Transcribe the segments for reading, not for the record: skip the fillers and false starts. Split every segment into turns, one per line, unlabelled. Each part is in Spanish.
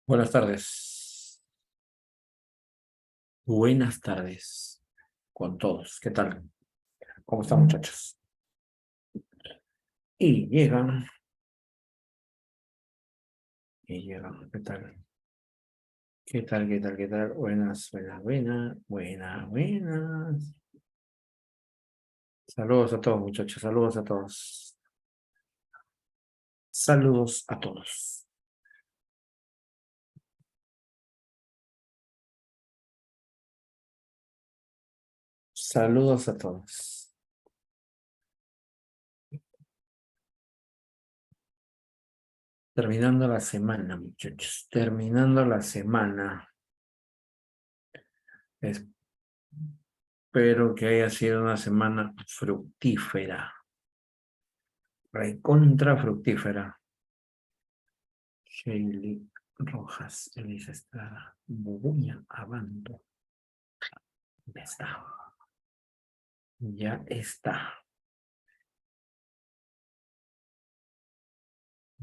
Buenas tardes. Buenas tardes con todos. ¿Qué tal? ¿Cómo están, muchachos? Y llegan. ¿Qué tal? ¿Qué tal? ¿Qué tal? ¿Qué tal? Buenas, buenas, buenas, buenas, buenas. Saludos a todos, muchachos. Saludos a todos. Saludos a todos. Saludos a todos. Terminando la semana, muchachos. Terminando la semana. Espero que haya sido una semana fructífera. Recontra fructífera. Sheili Rojas, Elisa Estrada, Bubuña, Abanto. Ya está. Ya está.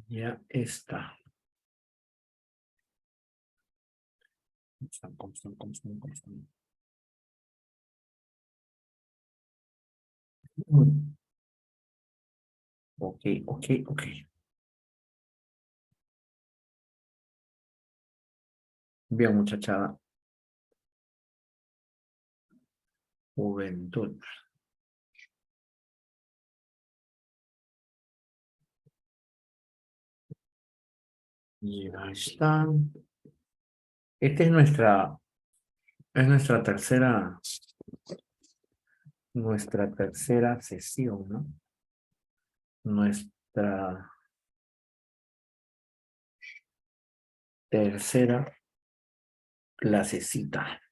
Ya está. ¿Cómo están? ¿Cómo están? ¿Cómo están? Ok, ok, ok. Bien, muchachada. Juventud. Y ahí está. Esta es nuestra tercera sesión, ¿no? Nuestra tercera clasecita.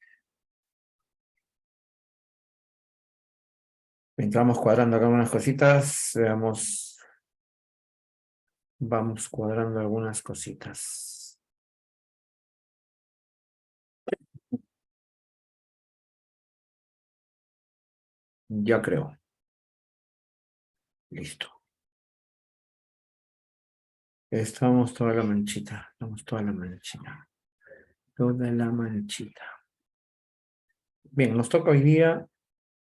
Entramos cuadrando acá unas cositas. Veamos. Vamos cuadrando algunas cositas. Ya creo. Listo. Estamos toda la manchita. Estamos toda la manchita. Toda la manchita. Bien, nos toca hoy día.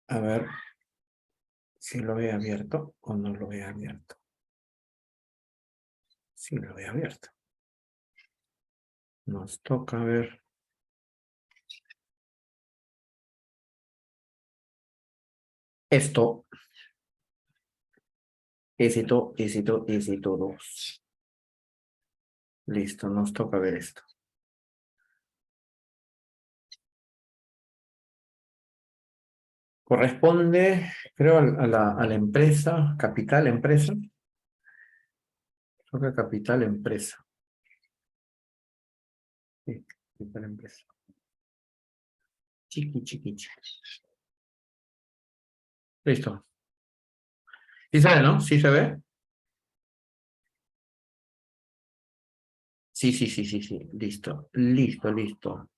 A ver si lo he abierto o no lo he abierto. Sí, lo he abierto. Nos toca ver. Esto. Éxito, éxito, éxito 2. Listo, nos toca ver esto. Corresponde, creo, a la empresa, capital empresa. Toca capital empresa. Sí, capital empresa. Chiqui, chiqui, chiqui. Listo. Sí se ve, ¿no? ¿Sí se ve? Sí, sí, sí, sí, sí. Listo. Listo, listo.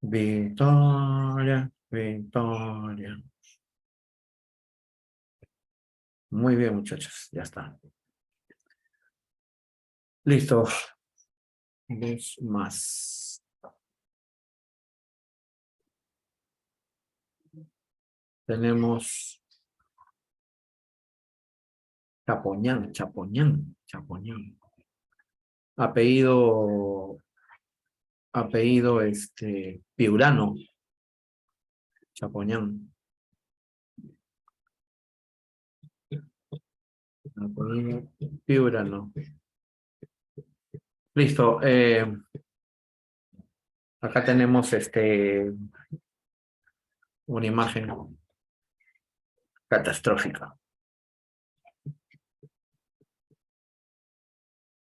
Victoria, Victoria. Muy bien, muchachos. Ya está. Listo. Dos más. Tenemos Chapoñán, Chapoñán, Chapoñán. Apellido, Piurano, Chapoñán. Apellido Piurano. Listo. Acá tenemos una imagen catastrófica.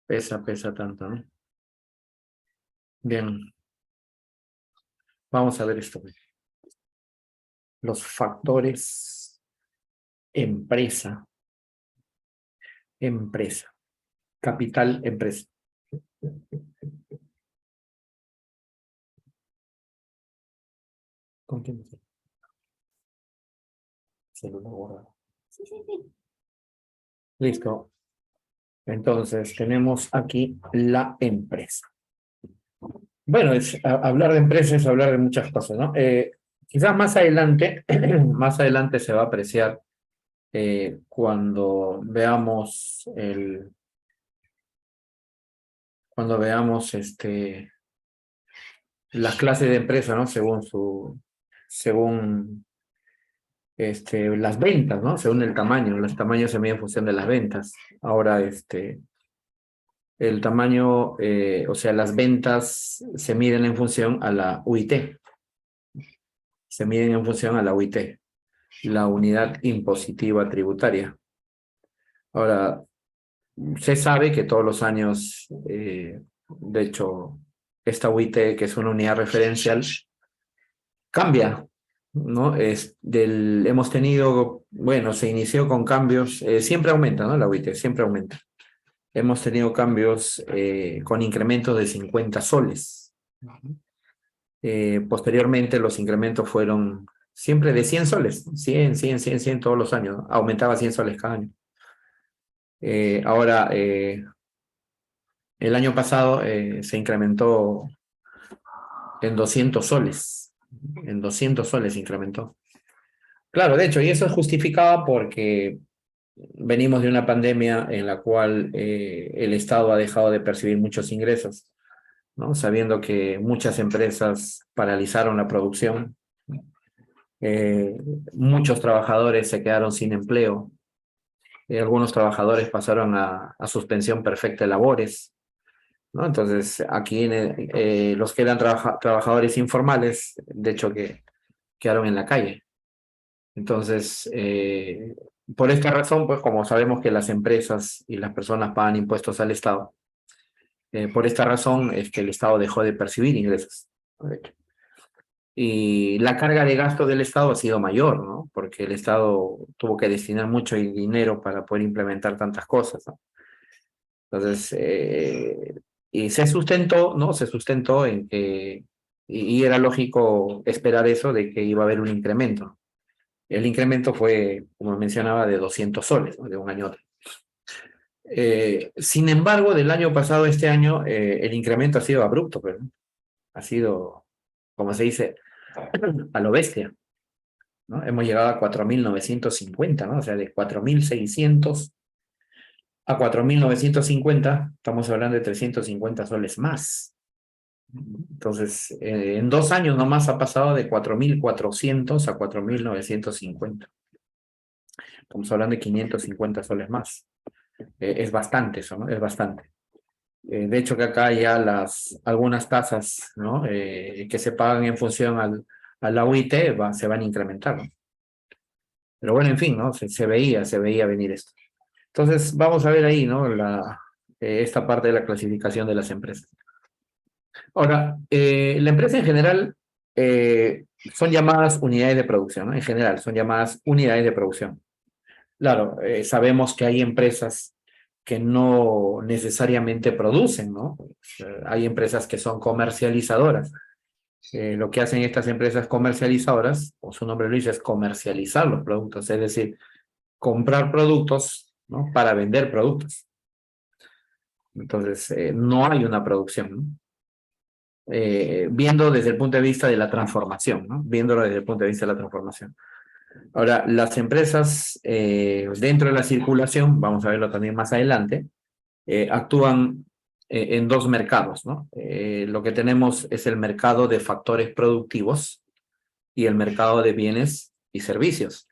Pesa tanto, ¿no? Bien, vamos a ver esto. Los factores empresa, capital empresa. ¿Con quién? Celular borrado. Sí, sí, sí. Listo. Entonces, tenemos aquí la empresa. Bueno, hablar de empresas es hablar de muchas cosas, ¿no? Quizás más adelante, más adelante se va a apreciar cuando veamos cuando veamos las clases de empresa, ¿no? Según las ventas, ¿no? Según el tamaño. Los tamaños se miden en función de las ventas. Ahora, el tamaño, o sea, las ventas se miden en función a la UIT. Se miden en función a la UIT, la unidad impositiva tributaria. Ahora, se sabe que todos los años, de hecho, esta UIT, que es una unidad referencial, cambia, ¿no? Hemos tenido, bueno, se inició con cambios, siempre aumenta, ¿no? La UIT siempre aumenta. Hemos tenido cambios con incrementos de 50 soles. Posteriormente los incrementos fueron siempre de 100 soles, 100 todos los años, ¿no? Aumentaba 100 soles cada año. Ahora, el año pasado se incrementó en 200 soles. En 200 soles se incrementó. Claro, de hecho, y eso es justificado porque venimos de una pandemia en la cual el Estado ha dejado de percibir muchos ingresos, ¿no? Sabiendo que muchas empresas paralizaron la producción, eh, muchos trabajadores se quedaron sin empleo, algunos trabajadores pasaron a suspensión perfecta de labores, ¿no? Entonces, aquí los que eran trabajadores informales, de hecho, que quedaron en la calle. Entonces, por esta razón, pues como sabemos que las empresas y las personas pagan impuestos al Estado, por esta razón es que el Estado dejó de percibir ingresos. Y la carga de gasto del Estado ha sido mayor, ¿no? Porque el Estado tuvo que destinar mucho dinero para poder implementar tantas cosas, ¿no? Entonces, y se sustentó, ¿no? Se sustentó en que, y era lógico esperar eso, de que iba a haber un incremento. El incremento fue, como mencionaba, de 200 soles, ¿no? De un año a otro. Sin embargo, del año pasado a este año, el incremento ha sido abrupto, pero ha sido, como se dice, a lo bestia, ¿no? Hemos llegado a 4.950, ¿no? O sea, de 4.600 a 4.950, estamos hablando de 350 soles más. Entonces, en 2 años nomás ha pasado de 4.400 a 4.950. Estamos hablando de 550 soles más. Es bastante eso, ¿no? Es bastante. De hecho, que acá ya algunas tasas, ¿no? Que se pagan en función a la UIT se van a incrementar, ¿no? Pero bueno, en fin, ¿no? Se veía venir esto. Entonces, vamos a ver ahí, ¿no? Esta parte de la clasificación de las empresas. Ahora, la empresa en general son llamadas unidades de producción, ¿no? En general, son llamadas unidades de producción. Claro, sabemos que hay empresas que no necesariamente producen, ¿no? Hay empresas que son comercializadoras. Lo que hacen estas empresas comercializadoras, o su nombre lo dice, es comercializar los productos, es decir, comprar productos, ¿no? Para vender productos. Entonces, no hay una producción, ¿no? Viendo desde el punto de vista de la transformación, ¿no? Viéndolo desde el punto de vista de la transformación. Ahora, las empresas dentro de la circulación, vamos a verlo también más adelante, actúan en 2 mercados, ¿no? Lo que tenemos es el mercado de factores productivos y el mercado de bienes y servicios.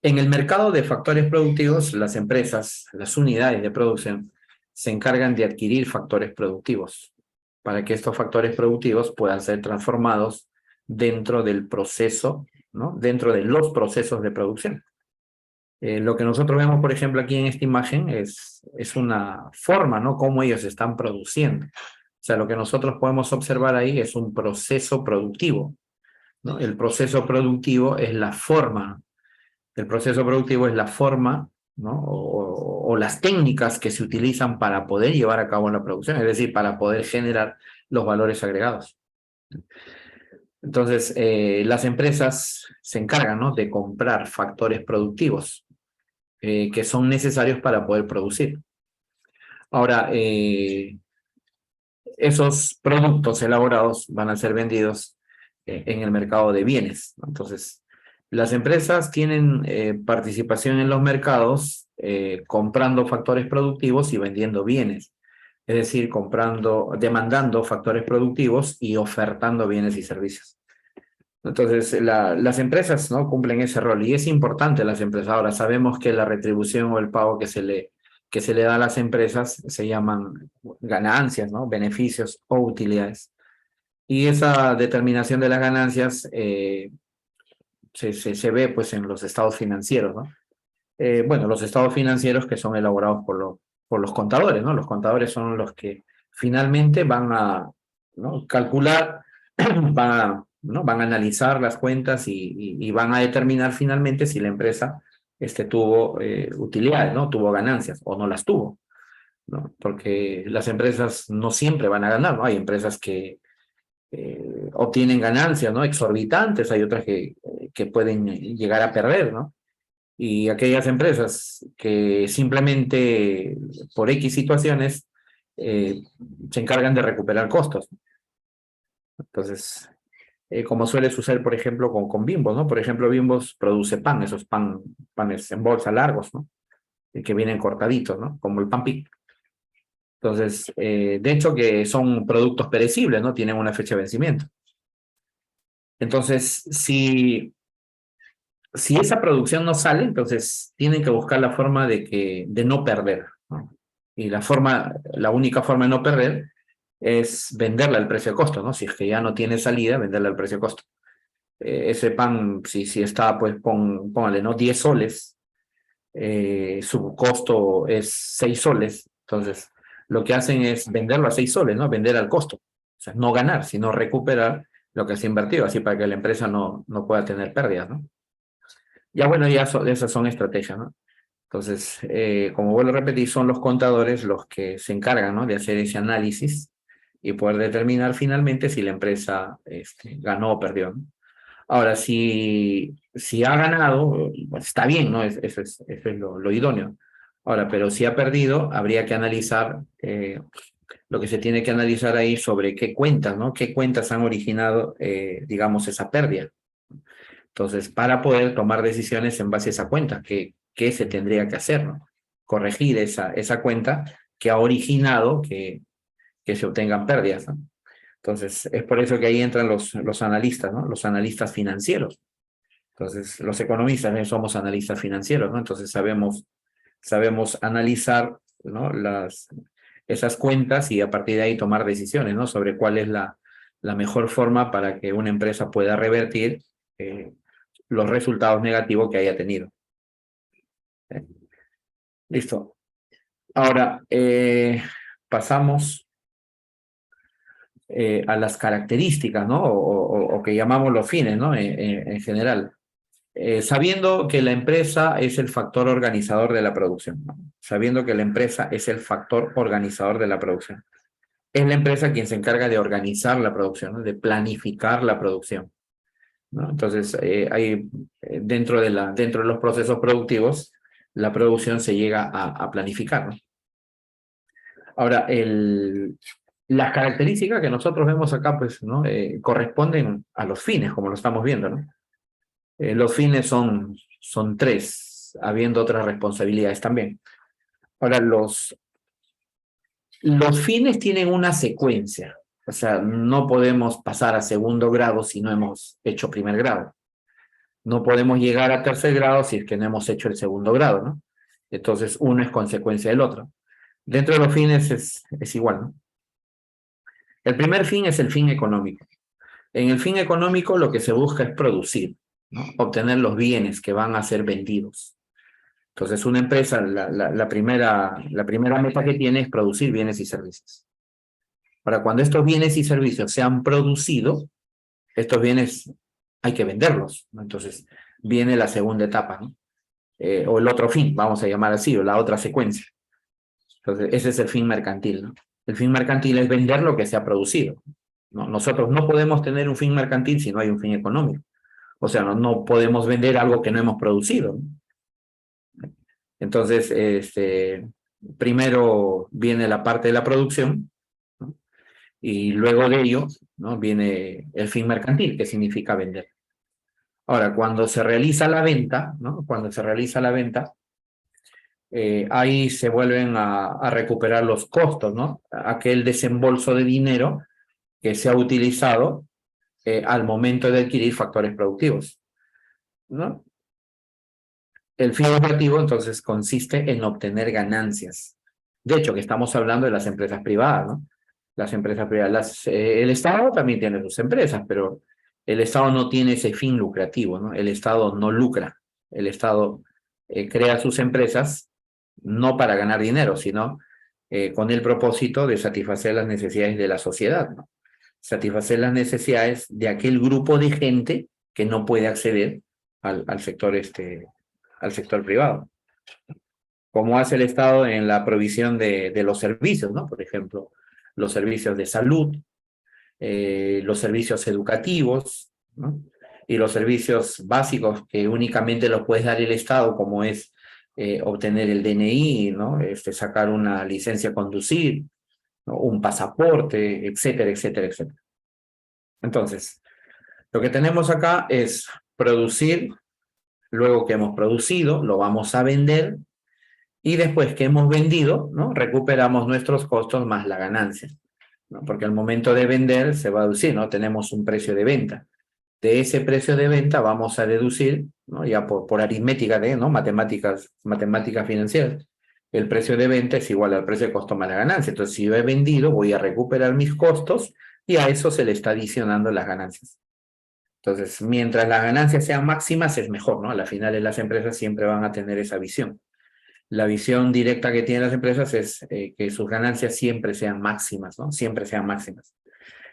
En el mercado de factores productivos, las empresas, las unidades de producción, se encargan de adquirir factores productivos para que estos factores productivos puedan ser transformados dentro del proceso, ¿no? Dentro de los procesos de producción. Lo que nosotros vemos, por ejemplo, aquí en esta imagen es una forma, ¿no? Cómo ellos están produciendo. O sea, lo que nosotros podemos observar ahí es un proceso productivo, ¿no? El proceso productivo es la forma, ¿no? O las técnicas que se utilizan para poder llevar a cabo la producción, es decir, para poder generar los valores agregados. Entonces, las empresas se encargan, ¿no? De comprar factores productivos que son necesarios para poder producir. Ahora, esos productos elaborados van a ser vendidos en el mercado de bienes, ¿no? Entonces, las empresas tienen participación en los mercados comprando factores productivos y vendiendo bienes. Es decir, demandando factores productivos y ofertando bienes y servicios. Entonces, las empresas, ¿no?, cumplen ese rol y es importante las empresas. Ahora, sabemos que la retribución o el pago que se le da a las empresas se llaman ganancias, ¿no?, beneficios o utilidades. Y esa determinación de las ganancias se ve pues en los estados financieros, ¿no? Bueno, los estados financieros que son elaborados por los contadores, ¿no? Los contadores son los que finalmente van a, ¿no?, calcular, van a analizar las cuentas y van a determinar finalmente si la empresa tuvo utilidades, ¿no? Tuvo ganancias o no las tuvo, ¿no? Porque las empresas no siempre van a ganar, ¿no? Hay empresas que obtienen ganancias, ¿no?, exorbitantes, hay otras que pueden llegar a perder, ¿no? Y aquellas empresas que simplemente por X situaciones eh, se encargan de recuperar costos. Entonces, como suele suceder, por ejemplo, con Bimbo, ¿no? Por ejemplo, Bimbo produce pan, esos panes en bolsa largos, ¿no? Y que vienen cortaditos, ¿no? Como el pan pit. Entonces, de hecho que son productos perecibles, ¿no? Tienen una fecha de vencimiento. Entonces, si esa producción no sale, entonces tienen que buscar la forma de no perder, ¿no? Y la única forma de no perder es venderla al precio de costo, ¿no? Si es que ya no tiene salida, venderla al precio de costo. Ese pan, si está, pues póngale, ¿no?, 10 soles, su costo es 6 soles, entonces lo que hacen es venderlo a 6 soles, ¿no? Vender al costo. O sea, no ganar, sino recuperar lo que se ha invertido, así para que la empresa no pueda tener pérdidas, ¿no? Ya bueno, esas son estrategias, ¿no? Entonces, como vuelvo a repetir, son los contadores los que se encargan, ¿no?, de hacer ese análisis y poder determinar finalmente si la empresa ganó o perdió, ¿no? Ahora, si ha ganado, pues está bien, ¿no? Eso es lo idóneo. Ahora, pero si ha perdido, habría que analizar lo que se tiene que analizar ahí sobre qué cuentas, ¿no? Qué cuentas han originado, digamos, esa pérdida. Entonces, para poder tomar decisiones en base a esa cuenta, ¿qué se tendría que hacer, ¿no? Corregir esa cuenta que ha originado que se obtengan pérdidas, ¿no? Entonces, es por eso que ahí entran los analistas, ¿no? Los analistas financieros. Entonces, los economistas somos analistas financieros, ¿no? Entonces, sabemos analizar, ¿no?, esas cuentas y a partir de ahí tomar decisiones, ¿no?, sobre cuál es la mejor forma para que una empresa pueda revertir los resultados negativos que haya tenido. Listo. Ahora, pasamos a las características, ¿no? O que llamamos los fines, ¿no? En general. Sabiendo que la empresa es el factor organizador de la producción, ¿no? Sabiendo que la empresa es el factor organizador de la producción. Es la empresa quien se encarga de organizar la producción, ¿no?, de planificar la producción, ¿no? Entonces, dentro de los procesos productivos, la producción se llega a planificar, ¿no? Ahora, las características que nosotros vemos acá, pues, ¿no?, corresponden a los fines, como lo estamos viendo, ¿no? Los fines son tres, habiendo otras responsabilidades también. Ahora, los fines tienen una secuencia, o sea, no podemos pasar a segundo grado si no hemos hecho primer grado. No podemos llegar a tercer grado si es que no hemos hecho el segundo grado, ¿no? Entonces, uno es consecuencia del otro. Dentro de los fines es igual, ¿no? El primer fin es el fin económico. En el fin económico lo que se busca es producir, ¿no?, obtener los bienes que van a ser vendidos. Entonces, una empresa, la primera meta que tiene es producir bienes y servicios. Ahora, cuando estos bienes y servicios se han producido, estos bienes hay que venderlos, ¿no? Entonces, viene la segunda etapa, ¿no? O el otro fin, vamos a llamar así, o la otra secuencia. Entonces, ese es el fin mercantil, ¿no? El fin mercantil es vender lo que se ha producido, ¿no? Nosotros no podemos tener un fin mercantil si no hay un fin económico. O sea, no podemos vender algo que no hemos producido, ¿no? Entonces, primero viene la parte de la producción, ¿no? Y luego de ello, ¿no?, viene el fin mercantil, que significa vender. Ahora, cuando se realiza la venta, ¿no?, cuando se realiza la venta, ahí se vuelven a recuperar los costos, ¿no? Aquel desembolso de dinero que se ha utilizado al momento de adquirir factores productivos, ¿no? El fin objetivo, entonces, consiste en obtener ganancias. De hecho, que estamos hablando de las empresas privadas, ¿no? Las empresas privadas. El Estado también tiene sus empresas, pero el Estado no tiene ese fin lucrativo, ¿no? El Estado no lucra. El Estado crea sus empresas no para ganar dinero, sino con el propósito de satisfacer las necesidades de la sociedad, ¿no? Satisfacer las necesidades de aquel grupo de gente que no puede acceder al sector privado. Como hace el Estado en la provisión de los servicios, ¿no? Por ejemplo, los servicios de salud, los servicios educativos, ¿no?, y los servicios básicos que únicamente los puede dar el Estado, como es obtener el DNI, ¿no?, sacar una licencia a conducir, ¿no?, un pasaporte, etcétera, etcétera, etcétera. Entonces, lo que tenemos acá es producir. Luego que hemos producido, lo vamos a vender, y después que hemos vendido, ¿no?, recuperamos nuestros costos más la ganancia, ¿no? Porque al momento de vender se va a deducir, ¿no? Tenemos un precio de venta. De ese precio de venta vamos a deducir, ¿no?, ya por aritmética, ¿no?, matemáticas financieras. El precio de venta es igual al precio de costo más la ganancia. Entonces, si yo he vendido, voy a recuperar mis costos y a eso se le está adicionando las ganancias. Entonces, mientras las ganancias sean máximas, es mejor, ¿no? A la final, las empresas siempre van a tener esa visión. La visión directa que tienen las empresas es que sus ganancias siempre sean máximas, ¿no? Siempre sean máximas.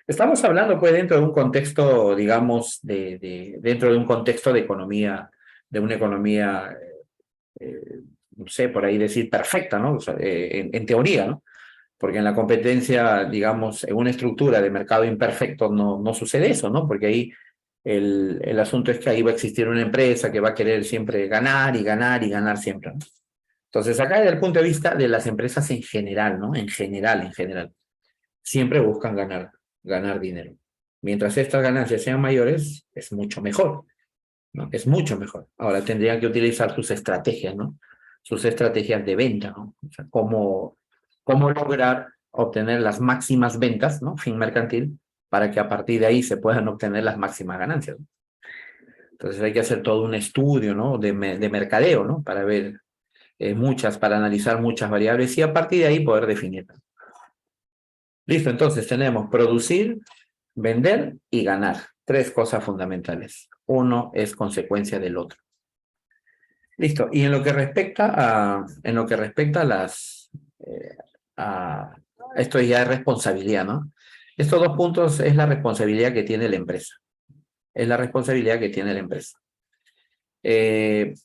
Estamos hablando, pues, dentro de un contexto, digamos, dentro de un contexto de economía, de una economía, no sé, por ahí decir perfecta, ¿no? O sea, en teoría, ¿no? Porque en la competencia, digamos, en una estructura de mercado imperfecto no sucede eso, ¿no? Porque ahí el asunto es que ahí va a existir una empresa que va a querer siempre ganar y ganar y ganar siempre, ¿no? Entonces, acá desde el punto de vista de las empresas en general, ¿no? En general, siempre buscan ganar dinero. Mientras estas ganancias sean mayores, es mucho mejor, ¿no? Es mucho mejor. Ahora tendrían que utilizar sus estrategias, ¿no? Sus estrategias de venta, ¿no? O sea, cómo lograr obtener las máximas ventas, ¿no? Fin mercantil, para que a partir de ahí se puedan obtener las máximas ganancias, ¿no? Entonces hay que hacer todo un estudio, ¿no?, de mercadeo, ¿no?, para ver para analizar muchas variables y a partir de ahí poder definirlas. Listo, entonces tenemos producir, vender y ganar. Tres cosas fundamentales. Uno es consecuencia del otro. Listo. Y en lo que respecta a esto ya es responsabilidad, ¿no? Estos dos puntos es la responsabilidad que tiene la empresa. Es la responsabilidad que tiene la empresa. Que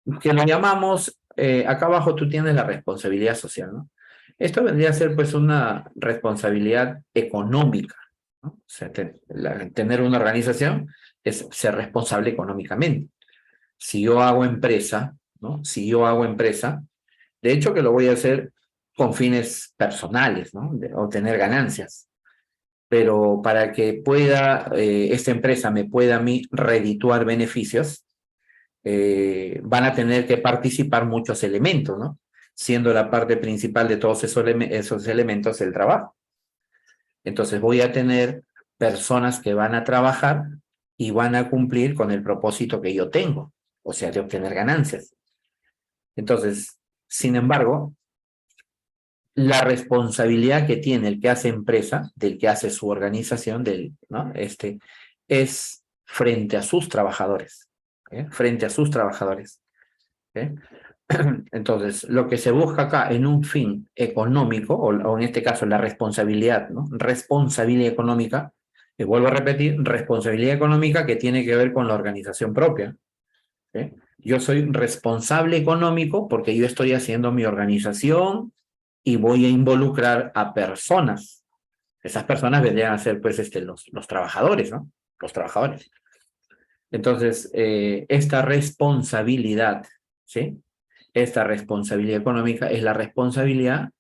lo llamamos, acá abajo tú tienes la responsabilidad social, ¿no? Esto vendría a ser, pues, una responsabilidad económica, ¿no? O sea, tener una organización es ser responsable económicamente. Si yo hago empresa, ¿no? Si yo hago empresa, de hecho que lo voy a hacer con fines personales, ¿no?, de obtener ganancias. Pero para que esta empresa me pueda a mí redituar beneficios, van a tener que participar muchos elementos, ¿no? Siendo la parte principal de todos esos elementos el trabajo. Entonces voy a tener personas que van a trabajar y van a cumplir con el propósito que yo tengo, o sea, de obtener ganancias. Entonces, sin embargo, la responsabilidad que tiene el que hace empresa, del que hace su organización, ¿no?, es frente a sus trabajadores, frente a sus trabajadores. Entonces, lo que se busca acá en un fin económico, o en este caso la responsabilidad, ¿no?, responsabilidad económica, vuelvo a repetir, responsabilidad económica que tiene que ver con la organización propia. Yo soy responsable económico porque yo estoy haciendo mi organización y voy a involucrar a personas. Esas personas vendrían a ser, pues, los trabajadores, ¿no? Los trabajadores. Entonces, esta responsabilidad, ¿sí?, esta responsabilidad económica es la responsabilidad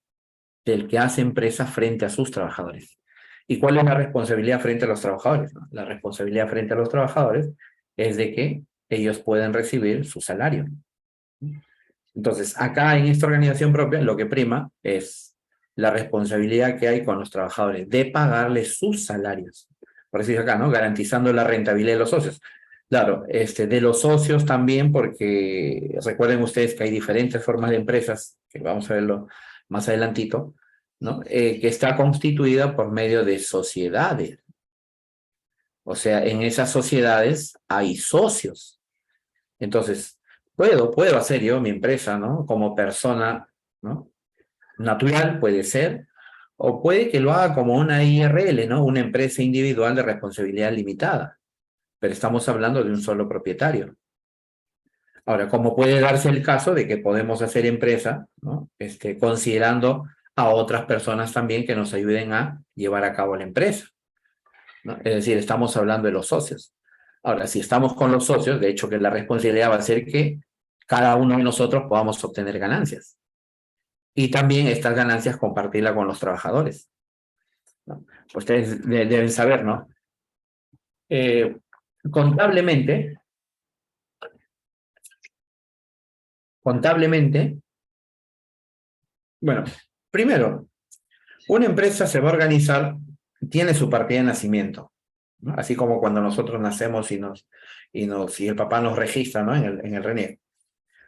del que hace empresa frente a sus trabajadores. ¿Y cuál es la responsabilidad frente a los trabajadores? ¿No? La responsabilidad frente a los trabajadores es de que ellos pueden recibir su salario. Entonces, acá en esta organización propia, lo que prima es la responsabilidad que hay con los trabajadores de pagarles sus salarios. Por eso dice acá, ¿no? Garantizando la rentabilidad de los socios. Claro, de los socios también, porque recuerden ustedes que hay diferentes formas de empresas, que vamos a verlo más adelantito, ¿no? Que está constituida por medio de sociedades. O sea, en esas sociedades hay socios. Entonces, puedo hacer yo mi empresa, ¿no? Como persona, ¿no? Natural puede ser, o puede que lo haga como una IRL, ¿no? Una empresa individual de responsabilidad limitada, pero estamos hablando de un solo propietario. Ahora, ¿cómo puede darse el caso de que podemos hacer empresa, ¿no? Considerando a otras personas también que nos ayuden a llevar a cabo la empresa, ¿no? Es decir, estamos hablando de los socios. Ahora, si estamos con los socios, de hecho que la responsabilidad va a ser que cada uno de nosotros podamos obtener ganancias. Y también estas ganancias compartirlas con los trabajadores, ¿no? Ustedes deben saber, ¿no? Eh, contablemente, contablemente, bueno, primero, una empresa se va a organizar, tiene su partida de nacimiento, ¿no? Así como cuando nosotros nacemos y el papá nos registra, ¿no? En el RENIEC.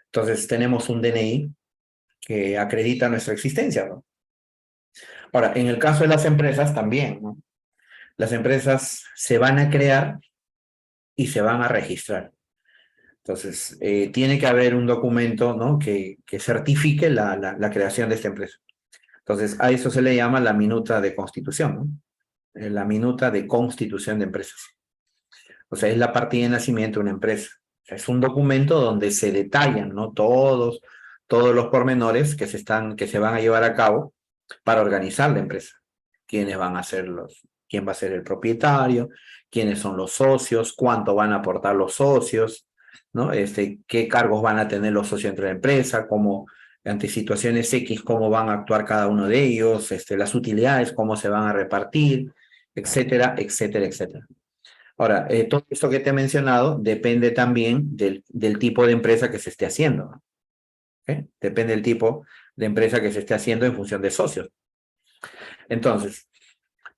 Entonces tenemos un DNI que acredita nuestra existencia, ¿no? Ahora, en el caso de las empresas también, ¿no? Las empresas se van a crear y se van a registrar. Entonces, tiene que haber un documento, ¿no? que certifique la creación de esta empresa. Entonces, a eso se le llama la minuta de constitución, ¿no? La minuta de constitución de empresas. O sea, es la partida de nacimiento de una empresa. O sea, es un documento donde se detallan, ¿no? Todos los pormenores que se van a llevar a cabo para organizar la empresa. Quiénes van a ser quién va a ser el propietario, quiénes son los socios, cuánto van a aportar los socios, ¿no? Qué cargos van a tener los socios entre la empresa, cómo, ante situaciones X, cómo van a actuar cada uno de ellos, las utilidades, cómo se van a repartir, etcétera, etcétera, etcétera. Ahora, todo esto que te he mencionado depende también del tipo de empresa que se esté haciendo, ¿okay? Depende del tipo de empresa que se esté haciendo en función de socios. Entonces,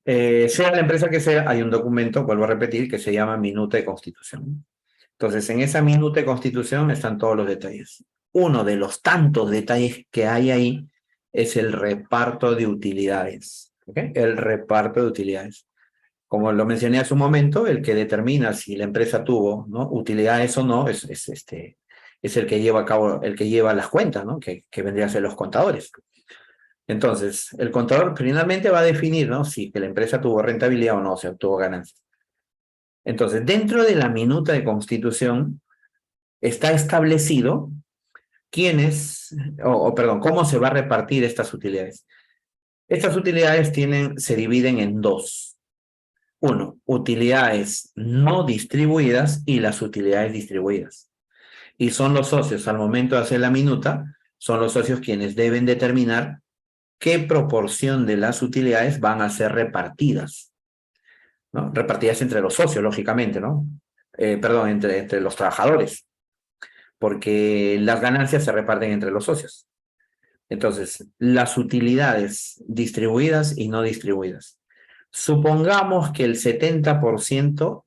sea la empresa que sea, hay un documento, vuelvo a repetir, que se llama minuta de constitución. Entonces, en esa minuta de constitución están todos los detalles. Uno de los tantos detalles que hay ahí es el reparto de utilidades. ¿Okay? El reparto de utilidades. Como lo mencioné hace un momento, el que determina si la empresa tuvo, ¿no? utilidades o no es el que lleva a cabo, el que lleva las cuentas, ¿no? que vendría a ser los contadores. Entonces, el contador finalmente va a definir, ¿no? si que la empresa tuvo rentabilidad o no, o sea, tuvo ganancias. Entonces, dentro de la minuta de constitución está establecido quiénes, perdón, cómo se va a repartir estas utilidades. Estas utilidades se dividen en dos. Uno, utilidades no distribuidas y las utilidades distribuidas. Y son los socios, al momento de hacer la minuta, son los socios quienes deben determinar qué proporción de las utilidades van a ser repartidas, ¿no? Repartidas entre los socios, lógicamente, ¿no? Perdón, entre los trabajadores, porque las ganancias se reparten entre los socios. Entonces, las utilidades distribuidas y no distribuidas. Supongamos que el 70%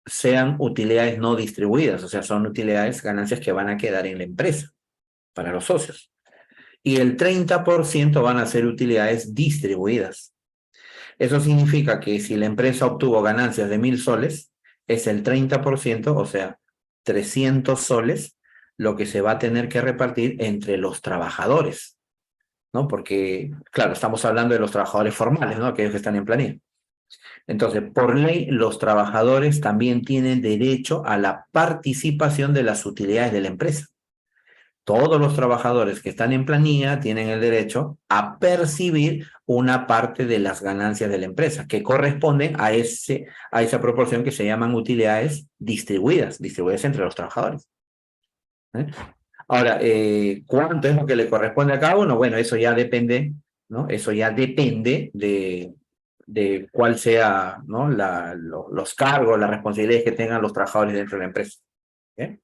sean utilidades no distribuidas, o sea, son utilidades, ganancias que van a quedar en la empresa para los socios. Y el 30% van a ser utilidades distribuidas. Eso significa que si la empresa obtuvo ganancias de 1.000 soles, es el 30%, o sea, 300 soles, lo que se va a tener que repartir entre los trabajadores, ¿no? Porque, claro, estamos hablando de los trabajadores formales, ¿no? Aquellos que están en planilla. Entonces, por ley, los trabajadores también tienen derecho a la participación de las utilidades de la empresa. Todos los trabajadores que están en planilla tienen el derecho a percibir una parte de las ganancias de la empresa, que corresponden a esa proporción que se llaman utilidades distribuidas entre los trabajadores. ¿Eh? Ahora, ¿cuánto es lo que le corresponde a cada uno? Bueno, eso ya depende, ¿no? Eso ya depende de cuál sea, ¿no? Los cargos, las responsabilidades que tengan los trabajadores dentro de la empresa. ¿Okay?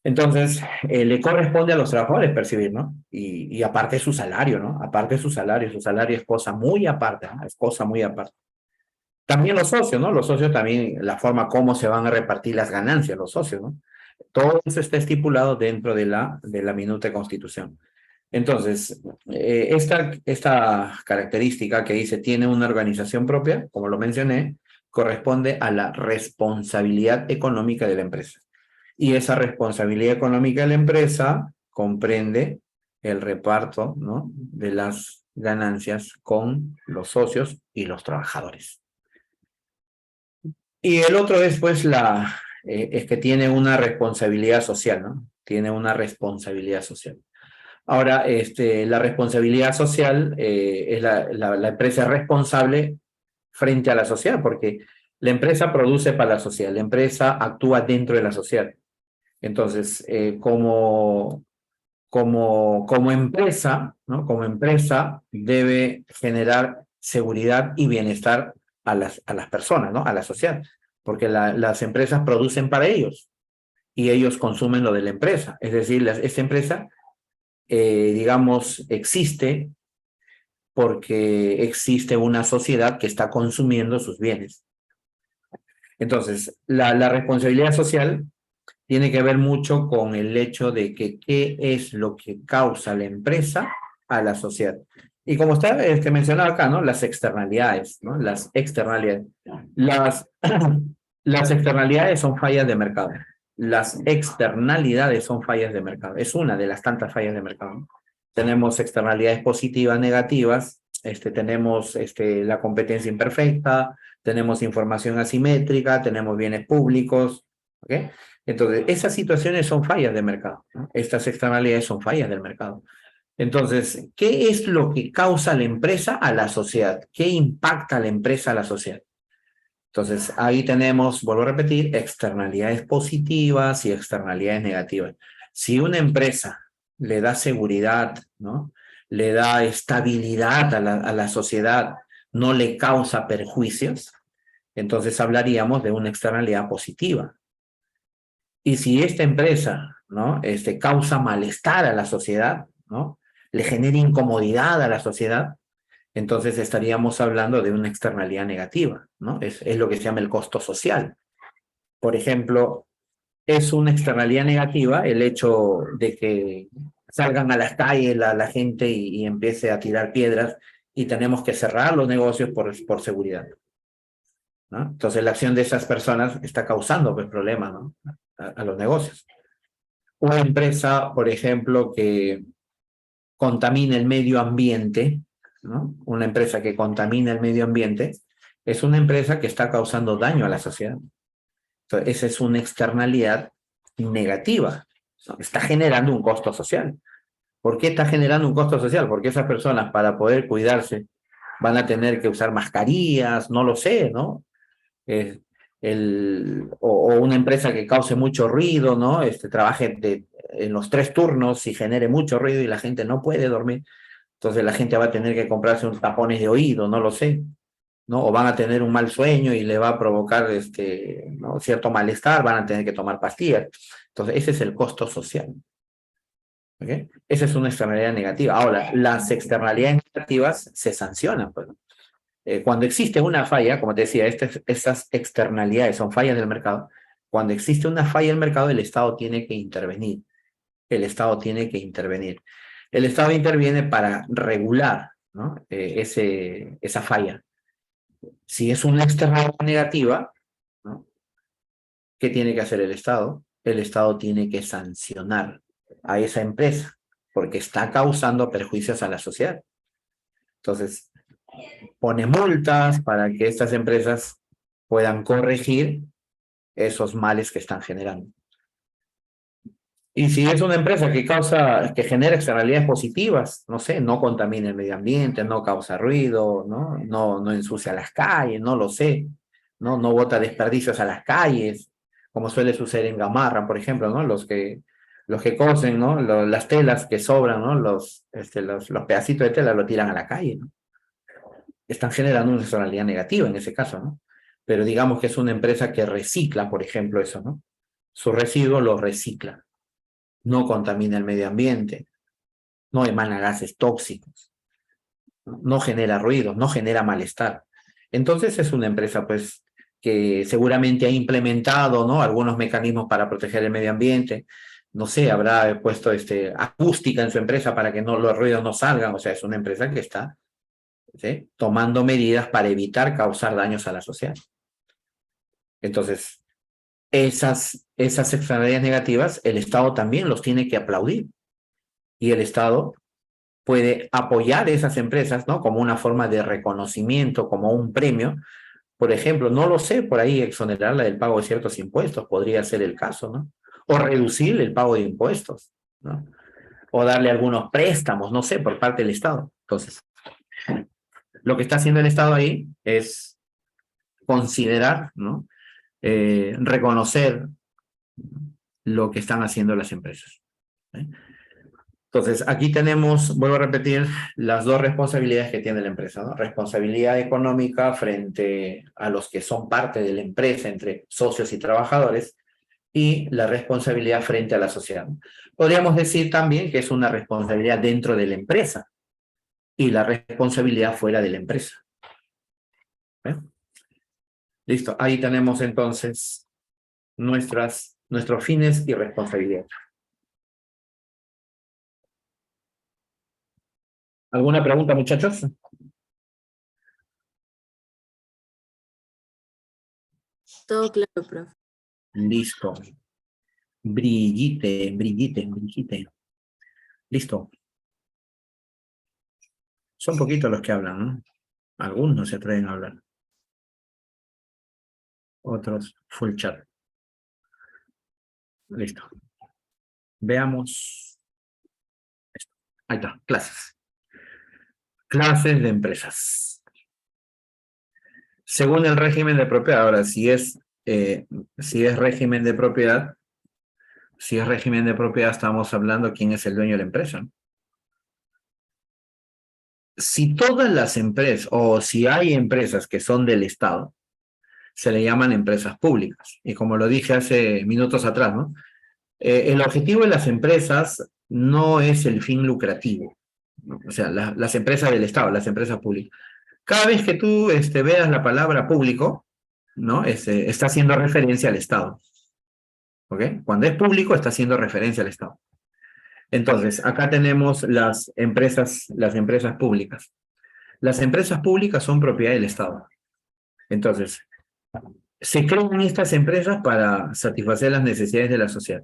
Entonces, le corresponde a los trabajadores percibir, ¿no? Y aparte su salario, ¿no? Aparte su salario es cosa muy aparte, ¿no? Es cosa muy aparte. También los socios, ¿no? Los socios también, la forma como se van a repartir las ganancias, los socios, ¿no? Todo eso está estipulado dentro de la minuta de constitución. Entonces, esta característica que dice tiene una organización propia, como lo mencioné, corresponde a la responsabilidad económica de la empresa. Y esa responsabilidad económica de la empresa comprende el reparto, ¿no? De las ganancias con los socios y los trabajadores. Y el otro es, pues, es que tiene una responsabilidad social, ¿no? Tiene una responsabilidad social. Ahora, la responsabilidad social es la empresa responsable frente a la sociedad, porque la empresa produce para la sociedad, la empresa actúa dentro de la sociedad. Entonces, como empresa, ¿no? Como empresa debe generar seguridad y bienestar a las personas, ¿no? A la sociedad, porque las empresas producen para ellos y ellos consumen lo de la empresa. Es decir, esta empresa, digamos, existe porque existe una sociedad que está consumiendo sus bienes. Entonces, la responsabilidad social tiene que ver mucho con el hecho de que qué es lo que causa la empresa a la sociedad. Y como está mencionado acá, ¿no? Las externalidades, ¿no? Las externalidades. Las, las externalidades son fallas de mercado. Las externalidades son fallas de mercado. Es una de las tantas fallas de mercado, ¿no? Tenemos externalidades positivas, negativas, tenemos la competencia imperfecta, tenemos información asimétrica, tenemos bienes públicos, ¿ok? Entonces, esas situaciones son fallas de mercado, ¿no? Estas externalidades son fallas del mercado. Entonces, ¿qué es lo que causa la empresa a la sociedad? ¿Qué impacta a la empresa a la sociedad? Entonces, ahí tenemos, vuelvo a repetir, externalidades positivas y externalidades negativas. Si una empresa le da seguridad, ¿no? Le da estabilidad a la sociedad, no le causa perjuicios, entonces hablaríamos de una externalidad positiva. Y si esta empresa, ¿no? Causa malestar a la sociedad, ¿no? Le genera incomodidad a la sociedad, entonces estaríamos hablando de una externalidad negativa, ¿no? Es lo que se llama el costo social. Por ejemplo, es una externalidad negativa el hecho de que salgan a las calles la gente y empiece a tirar piedras y tenemos que cerrar los negocios por seguridad, ¿no? Entonces la acción de esas personas está causando, pues, problemas, ¿no? A los negocios. Una empresa, por ejemplo, que contamina el medio ambiente, ¿no? Una empresa que contamina el medio ambiente es una empresa que está causando daño a la sociedad. Entonces, esa es una externalidad negativa, ¿no? Está generando un costo social. ¿Por qué está generando un costo social? Porque esas personas, para poder cuidarse, van a tener que usar mascarillas, no lo sé, ¿no? O una empresa que cause mucho ruido, ¿no? Trabaje en los 3 turnos y genere mucho ruido y la gente no puede dormir. Entonces la gente va a tener que comprarse unos tapones de oído, no lo sé, ¿no? O van a tener un mal sueño y le va a provocar ¿no? cierto malestar, van a tener que tomar pastillas. Entonces ese es el costo social. ¿Okay? Esa es una externalidad negativa. Ahora, las externalidades negativas se sancionan, pues, ¿no? Cuando existe una falla, como te decía, estas externalidades son fallas del mercado. Cuando existe una falla del mercado, el Estado tiene que intervenir. El Estado tiene que intervenir. El Estado interviene para regular, ¿no? Esa falla. Si es una externalidad negativa, ¿no? ¿Qué tiene que hacer el Estado? El Estado tiene que sancionar a esa empresa porque está causando perjuicios a la sociedad. Entonces, pone multas para que estas empresas puedan corregir esos males que están generando. Y si es una empresa que genera externalidades positivas, no sé, no contamina el medio ambiente, no causa ruido, no ensucia las calles, no lo sé, no bota desperdicios a las calles, como suele suceder en Gamarra, por ejemplo, ¿no? Los que cosen, ¿no? Las telas que sobran, ¿no? Los pedacitos de tela lo tiran a la calle, ¿no? están generando una externalidad negativa en ese caso, ¿no? Pero digamos que es una empresa que recicla, por ejemplo, eso, ¿no? Su residuo lo recicla, no contamina el medio ambiente, no emana gases tóxicos, no genera ruido, no genera malestar. Entonces es una empresa, pues, que seguramente ha implementado, ¿no? Algunos mecanismos para proteger el medio ambiente. No sé, habrá puesto acústica en su empresa para que los ruidos no salgan. O sea, es una empresa que está, ¿sí?, tomando medidas para evitar causar daños a la sociedad. Entonces, esas externalidades negativas, el Estado también los tiene que aplaudir. Y el Estado puede apoyar esas empresas, ¿no? Como una forma de reconocimiento, como un premio. Por ejemplo, no lo sé, por ahí exonerarla del pago de ciertos impuestos, podría ser el caso, ¿no? O reducir el pago de impuestos, ¿no? O darle algunos préstamos, no sé, por parte del Estado. Entonces, lo que está haciendo el Estado ahí es considerar, ¿no? Reconocer lo que están haciendo las empresas, ¿eh? Entonces, aquí tenemos, vuelvo a repetir, las dos responsabilidades que tiene la empresa, ¿no? Responsabilidad económica frente a los que son parte de la empresa, entre socios y trabajadores, y la responsabilidad frente a la sociedad. Podríamos decir también que es una responsabilidad dentro de la empresa y la responsabilidad fuera de la empresa, ¿eh? Listo, ahí tenemos entonces nuestros fines y responsabilidades. ¿Alguna pregunta, muchachos?
Todo claro, profe.
Listo. Brigitte. Listo. Son poquitos los que hablan, ¿no? Algunos no se atreven a hablar. Otros, full chat. Listo. Veamos esto. Ahí está, clases. Clases de empresas. Según el régimen de propiedad. Ahora, si es régimen de propiedad, estamos hablando quién es el dueño de la empresa, ¿no? Si todas las empresas, o si hay empresas que son del Estado, se le llaman empresas públicas. Y como lo dije hace minutos atrás, ¿no? El objetivo de las empresas no es el fin lucrativo, ¿no? O sea, las empresas del Estado, las empresas públicas. Cada vez que tú veas la palabra público, ¿no? Está haciendo referencia al Estado. ¿Ok? Cuando es público, está haciendo referencia al Estado. Entonces, acá tenemos las empresas públicas. Las empresas públicas son propiedad del Estado. Entonces, se crean estas empresas para satisfacer las necesidades de la sociedad,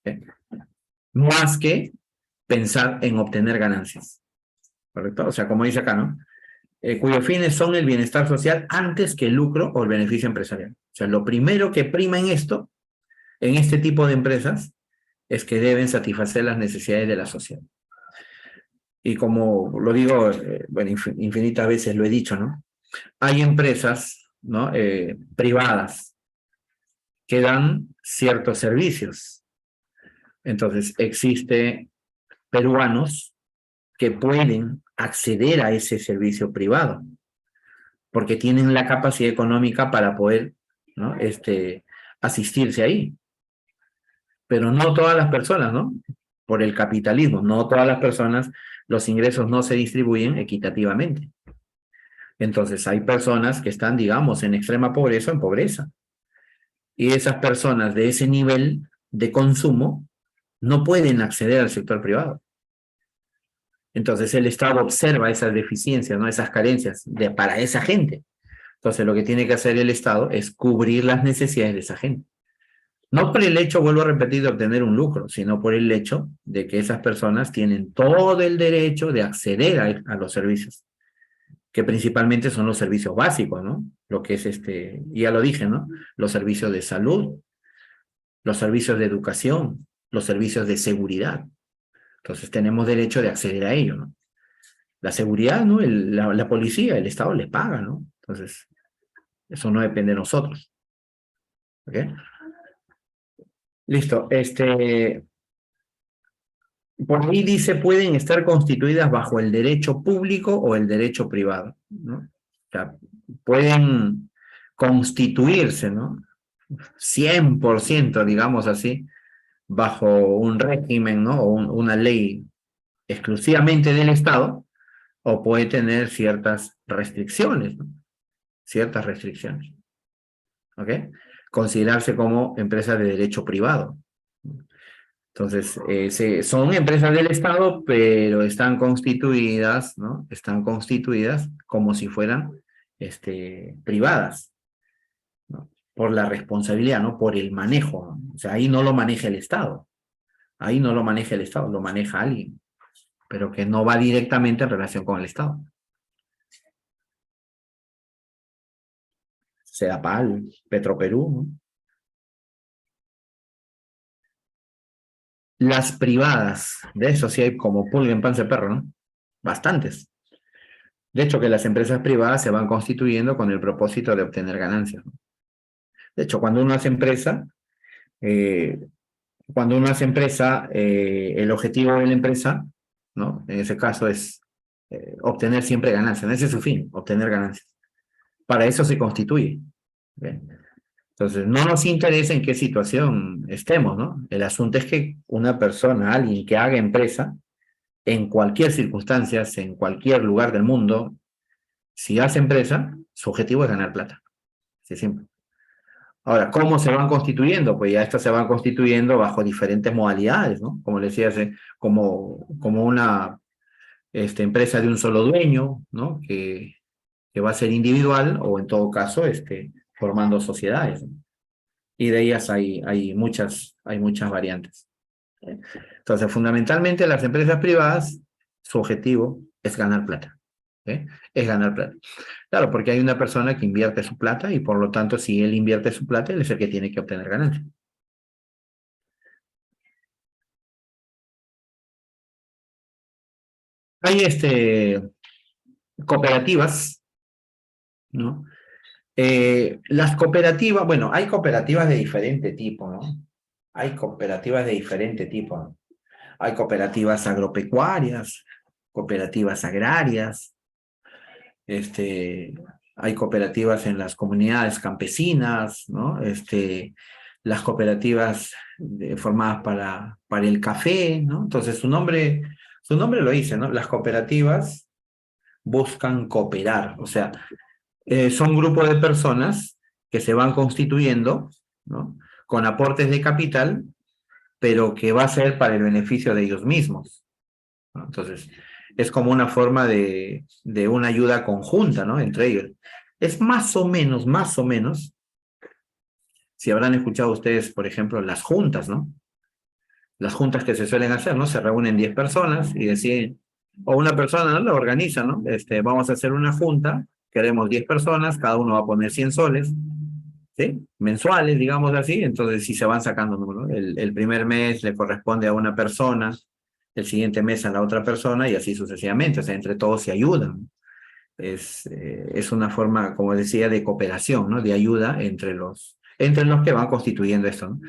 ¿ok? Más que pensar en obtener ganancias, ¿correcto? O sea, como dice acá, ¿no? Cuyos fines son el bienestar social antes que el lucro o el beneficio empresarial. O sea, lo primero que prima en este tipo de empresas, es que deben satisfacer las necesidades de la sociedad. Y como lo digo, bueno, infinitas veces lo he dicho, ¿no? Hay empresas, ¿no? Privadas que dan ciertos servicios. Entonces, existe peruanos que pueden acceder a ese servicio privado porque tienen la capacidad económica para poder, ¿no? Asistirse ahí. Pero no todas las personas, ¿no? Por el capitalismo, no todas las personas, los ingresos no se distribuyen equitativamente. Entonces, hay personas que están, digamos, en extrema pobreza o en pobreza. Y esas personas de ese nivel de consumo no pueden acceder al sector privado. Entonces, el Estado observa esas deficiencias, ¿no? Esas carencias para esa gente. Entonces, lo que tiene que hacer el Estado es cubrir las necesidades de esa gente. No por el hecho, vuelvo a repetir, de obtener un lucro, sino por el hecho de que esas personas tienen todo el derecho de acceder a los servicios, que principalmente son los servicios básicos, ¿no? Lo que es ya lo dije, ¿no? Los servicios de salud, los servicios de educación, los servicios de seguridad. Entonces tenemos derecho de acceder a ello, ¿no? La seguridad, ¿no? La policía, el Estado les paga, ¿no? Entonces, eso no depende de nosotros. ¿Ok? Listo. por ahí dice, pueden estar constituidas bajo el derecho público o el derecho privado, ¿no? O sea, pueden constituirse, ¿no? 100%, digamos así, bajo un régimen, ¿no? O una ley exclusivamente del Estado, o puede tener ciertas restricciones, ¿no? Ciertas restricciones, ¿ok? Considerarse como empresas de derecho privado. Entonces, son empresas del Estado, pero están constituidas, ¿no? Están constituidas como si fueran privadas, ¿no? Por la responsabilidad, ¿no? Por el manejo, ¿no? O sea, ahí no lo maneja el Estado. Ahí no lo maneja el Estado, lo maneja alguien, pero que no va directamente en relación con el Estado. Sedapal, Petroperú, ¿no? Las privadas, de eso sí hay como pulga en panza de perro, ¿no? Bastantes. De hecho, que las empresas privadas se van constituyendo con el propósito de obtener ganancias, ¿no? De hecho, eh, cuando uno hace empresa, el objetivo de la empresa, ¿no? En ese caso es obtener siempre ganancias. Ese es su fin, obtener ganancias. Para eso se constituye. ¿Okay? Entonces, no nos interesa en qué situación estemos, ¿no? El asunto es que una persona, alguien que haga empresa, en cualquier circunstancia, en cualquier lugar del mundo, si hace empresa, su objetivo es ganar plata. Así simple. Ahora, ¿cómo se van constituyendo? Pues ya estas se van constituyendo bajo diferentes modalidades, ¿no? Como les decía, como una empresa de un solo dueño, ¿no? Que va a ser individual o en todo caso, formando sociedades, ¿no? Y de ellas hay muchas variantes. ¿Eh? Entonces, fundamentalmente las empresas privadas, su objetivo es ganar plata. ¿Eh? Es ganar plata. Claro, porque hay una persona que invierte su plata y por lo tanto, si él invierte su plata, él es el que tiene que obtener ganancias. Hay cooperativas, ¿no? Las cooperativas, bueno, hay cooperativas de diferente tipo, ¿no? Hay cooperativas de diferente tipo, ¿no? Hay cooperativas agropecuarias, cooperativas agrarias, hay cooperativas en las comunidades campesinas, ¿no? Las cooperativas formadas para el café, ¿no? Entonces su nombre lo dice, ¿no? Las cooperativas buscan cooperar, o sea, son grupos de personas que se van constituyendo, ¿no? Con aportes de capital, pero que va a ser para el beneficio de ellos mismos, ¿no? Entonces, es como una forma de una ayuda conjunta, ¿no? Entre ellos. Es más o menos, si habrán escuchado ustedes, por ejemplo, las juntas, ¿no? Las juntas que se suelen hacer, ¿no? Se reúnen 10 personas y deciden, o una persona, ¿no? Lo organiza, ¿no? Vamos a hacer una junta, queremos 10 personas, cada uno va a poner 100 soles, ¿sí? Mensuales, digamos así, entonces sí se van sacando, ¿no? El primer mes le corresponde a una persona, el siguiente mes a la otra persona y así sucesivamente, o sea, entre todos se ayudan. Es una forma, como decía, de cooperación, ¿no? De ayuda entre los que van constituyendo esto, ¿no?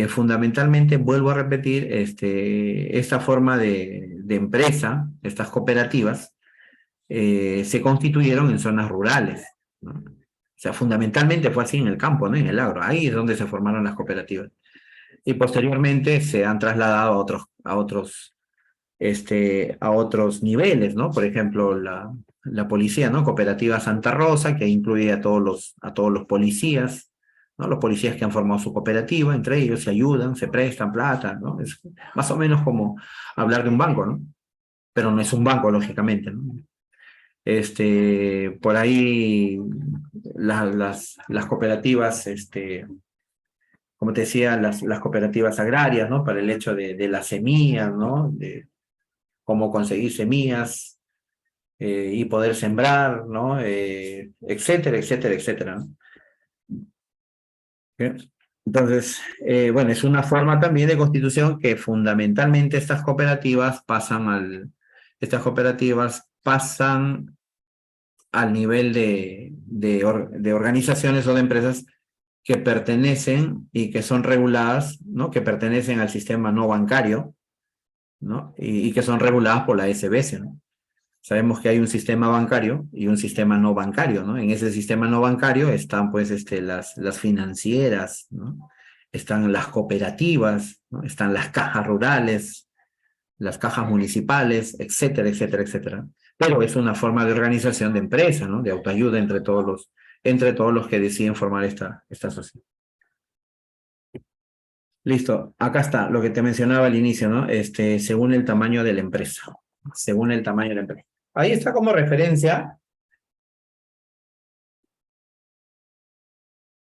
Fundamentalmente, vuelvo a repetir, esta forma de empresa, estas cooperativas, se constituyeron en zonas rurales, ¿no? O sea, fundamentalmente fue así en el campo, ¿no? En el agro. Ahí es donde se formaron las cooperativas. Y posteriormente se han trasladado a otros niveles, ¿no? Por ejemplo, la policía, ¿no? Cooperativa Santa Rosa, que incluye a todos los policías, ¿no? Los policías que han formado su cooperativa, entre ellos se ayudan, se prestan plata, ¿no? Es más o menos como hablar de un banco, ¿no? Pero no es un banco, lógicamente, ¿no? Por ahí las cooperativas, como te decía, las cooperativas agrarias, ¿no? Para el hecho de las semillas, ¿no? De cómo conseguir semillas y poder sembrar, ¿no? Etcétera, etcétera, etcétera, ¿no? Entonces, bueno, es una forma también de constitución que fundamentalmente estas cooperativas pasan al nivel de organizaciones o de empresas que pertenecen y que son reguladas, ¿no? Que pertenecen al sistema no bancario, ¿no? Y que son reguladas por la SBS, ¿no? Sabemos que hay un sistema bancario y un sistema no bancario, ¿no? En ese sistema no bancario están, pues, las financieras, ¿no? Están las cooperativas, ¿no? Están las cajas rurales, las cajas municipales, etcétera, etcétera, etcétera. Pero es una forma de organización de empresa, ¿no? De autoayuda entre todos los que deciden formar esta sociedad. Listo, acá está lo que te mencionaba al inicio, ¿no? Según el tamaño de la empresa. Según el tamaño de la empresa. Ahí está como referencia.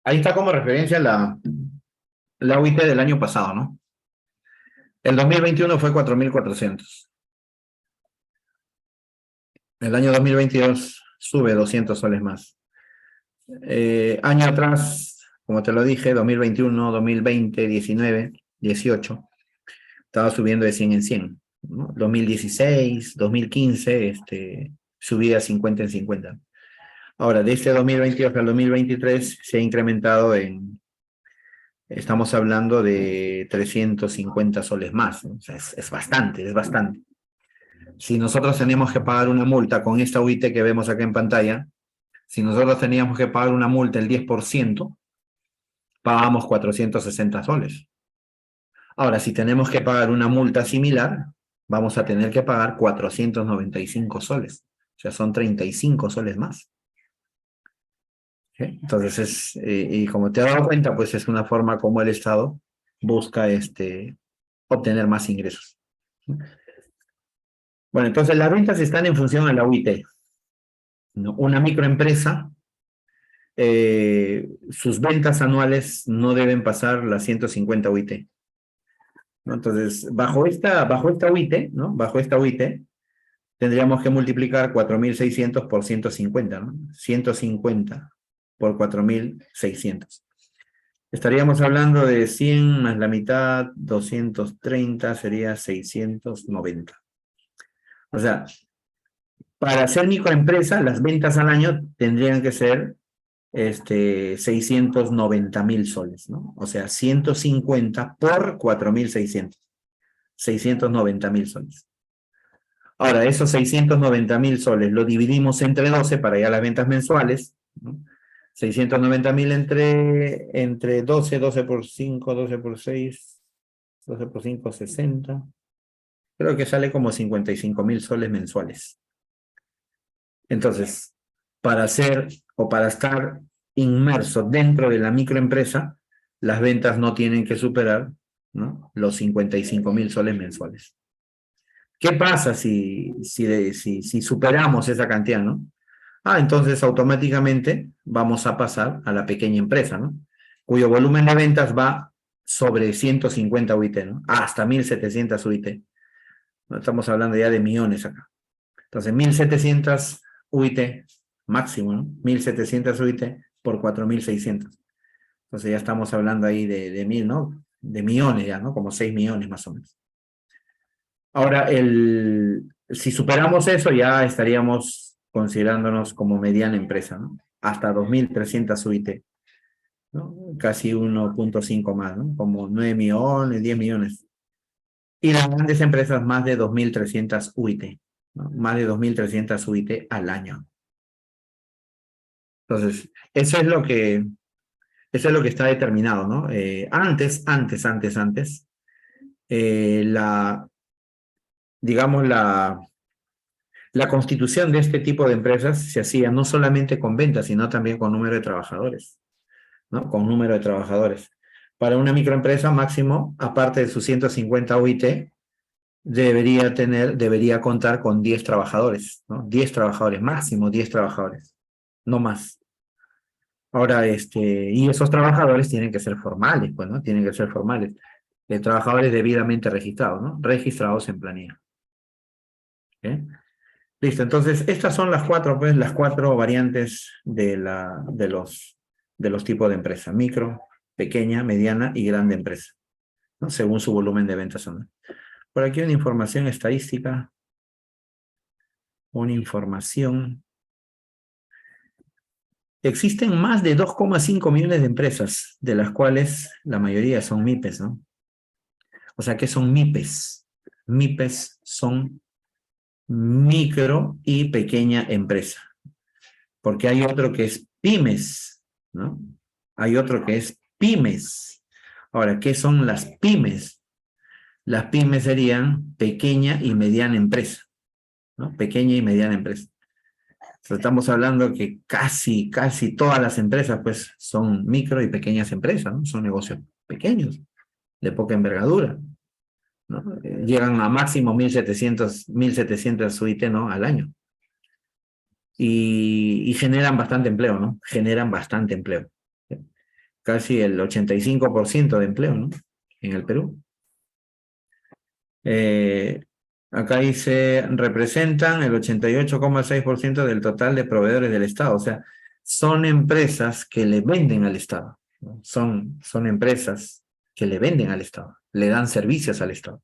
Ahí está como referencia la UIT del año pasado, ¿no? El 2021 fue 4.400. El año 2022 sube 200 soles más. Año atrás, como te lo dije, 2021, 2020, 19, 18, estaba subiendo de 100 en 100, ¿no? 2016, 2015, subía 50 en 50. Ahora, de este 2022 al 2023 se ha incrementado estamos hablando de 350 soles más, ¿no? O sea, es bastante, es bastante. Si nosotros tenemos que pagar una multa con esta UIT que vemos acá en pantalla, si nosotros teníamos que pagar una multa del 10%, pagamos 460 soles. Ahora, si tenemos que pagar una multa similar, vamos a tener que pagar 495 soles. O sea, son 35 soles más. ¿Sí? Entonces, y como te has dado cuenta, pues es una forma como el Estado busca obtener más ingresos. Bueno, entonces las ventas están en función a la UIT, ¿no? Una microempresa, sus ventas anuales no deben pasar las 150 UIT, ¿no? Entonces, bajo esta UIT, ¿no? Bajo esta UIT, tendríamos que multiplicar 4.600 por 150, ¿no? 150 por 4.600. Estaríamos hablando de 100 más la mitad, 230, sería 690. O sea, para ser microempresa, las ventas al año tendrían que ser 690.000 soles, ¿no? O sea, 150 por 4.600. 690.000 soles. Ahora, esos 690.000 soles lo dividimos entre 12 para ya las ventas mensuales, ¿no? 690.000 entre 12, 12 por 5, 12 por 6, 12 por 5, 60. Creo que sale como 55.000 soles mensuales. Entonces, para estar inmerso dentro de la microempresa, las ventas no tienen que superar, ¿no?, los 55.000 soles mensuales. ¿Qué pasa si superamos esa cantidad, ¿no? Entonces automáticamente vamos a pasar a la pequeña empresa, ¿no? Cuyo volumen de ventas va sobre 150 UIT, ¿no? Hasta 1.700 UIT. No estamos hablando ya de millones acá. Entonces, 1.700 UIT máximo, ¿no? 1.700 UIT por 4.600. Entonces ya estamos hablando ahí de 1.000, ¿no? De millones ya, ¿no? Como 6 millones más o menos. Ahora, si superamos eso, ya estaríamos considerándonos como mediana empresa, ¿no? Hasta 2.300 UIT, ¿no? Casi 1.5 más, ¿no? Como 9 millones, 10 millones. Y las grandes empresas, más de 2.300 UIT, ¿no? Más de 2.300 UIT al año. Entonces, eso es lo que está determinado, ¿no? Antes, digamos, la constitución de este tipo de empresas se hacía no solamente con ventas, sino también con número de trabajadores, ¿no? Con número de trabajadores. Para una microempresa máximo, aparte de sus 150 UIT, debería contar con 10 trabajadores, ¿no? 10 trabajadores, máximo 10 trabajadores, no más. Ahora, y esos trabajadores tienen que ser formales, pues, ¿no? Tienen que ser formales. Trabajadores debidamente registrados, ¿no? Registrados en planilla. ¿Okay? Listo, entonces estas son las cuatro variantes de los tipos de empresa: micro, pequeña, mediana y grande empresa, ¿no? Según su volumen de ventas anual. Por aquí una información estadística. Existen más de 2,5 millones de empresas, de las cuales la mayoría son MIPES, ¿no? O sea, ¿qué son MIPES? MIPES son micro y pequeña empresa. Porque hay otro que es pymes, ¿no? Hay otro que es pymes. Ahora, ¿qué son las pymes? Las pymes serían pequeña y mediana empresa, ¿no? Pequeña y mediana empresa. Estamos hablando que casi todas las empresas, pues, son micro y pequeñas empresas, ¿no? Son negocios pequeños, de poca envergadura, ¿no? Llegan a máximo 1.700 UIT, ¿no? Al año. Y generan bastante empleo, ¿no? Generan bastante empleo. Casi el 85% de empleo, ¿no? En el Perú. Acá dice, representan el 88,6% del total de proveedores del Estado. O sea, son empresas que le venden al Estado, ¿no? Son empresas que le venden al Estado, le dan servicios al Estado.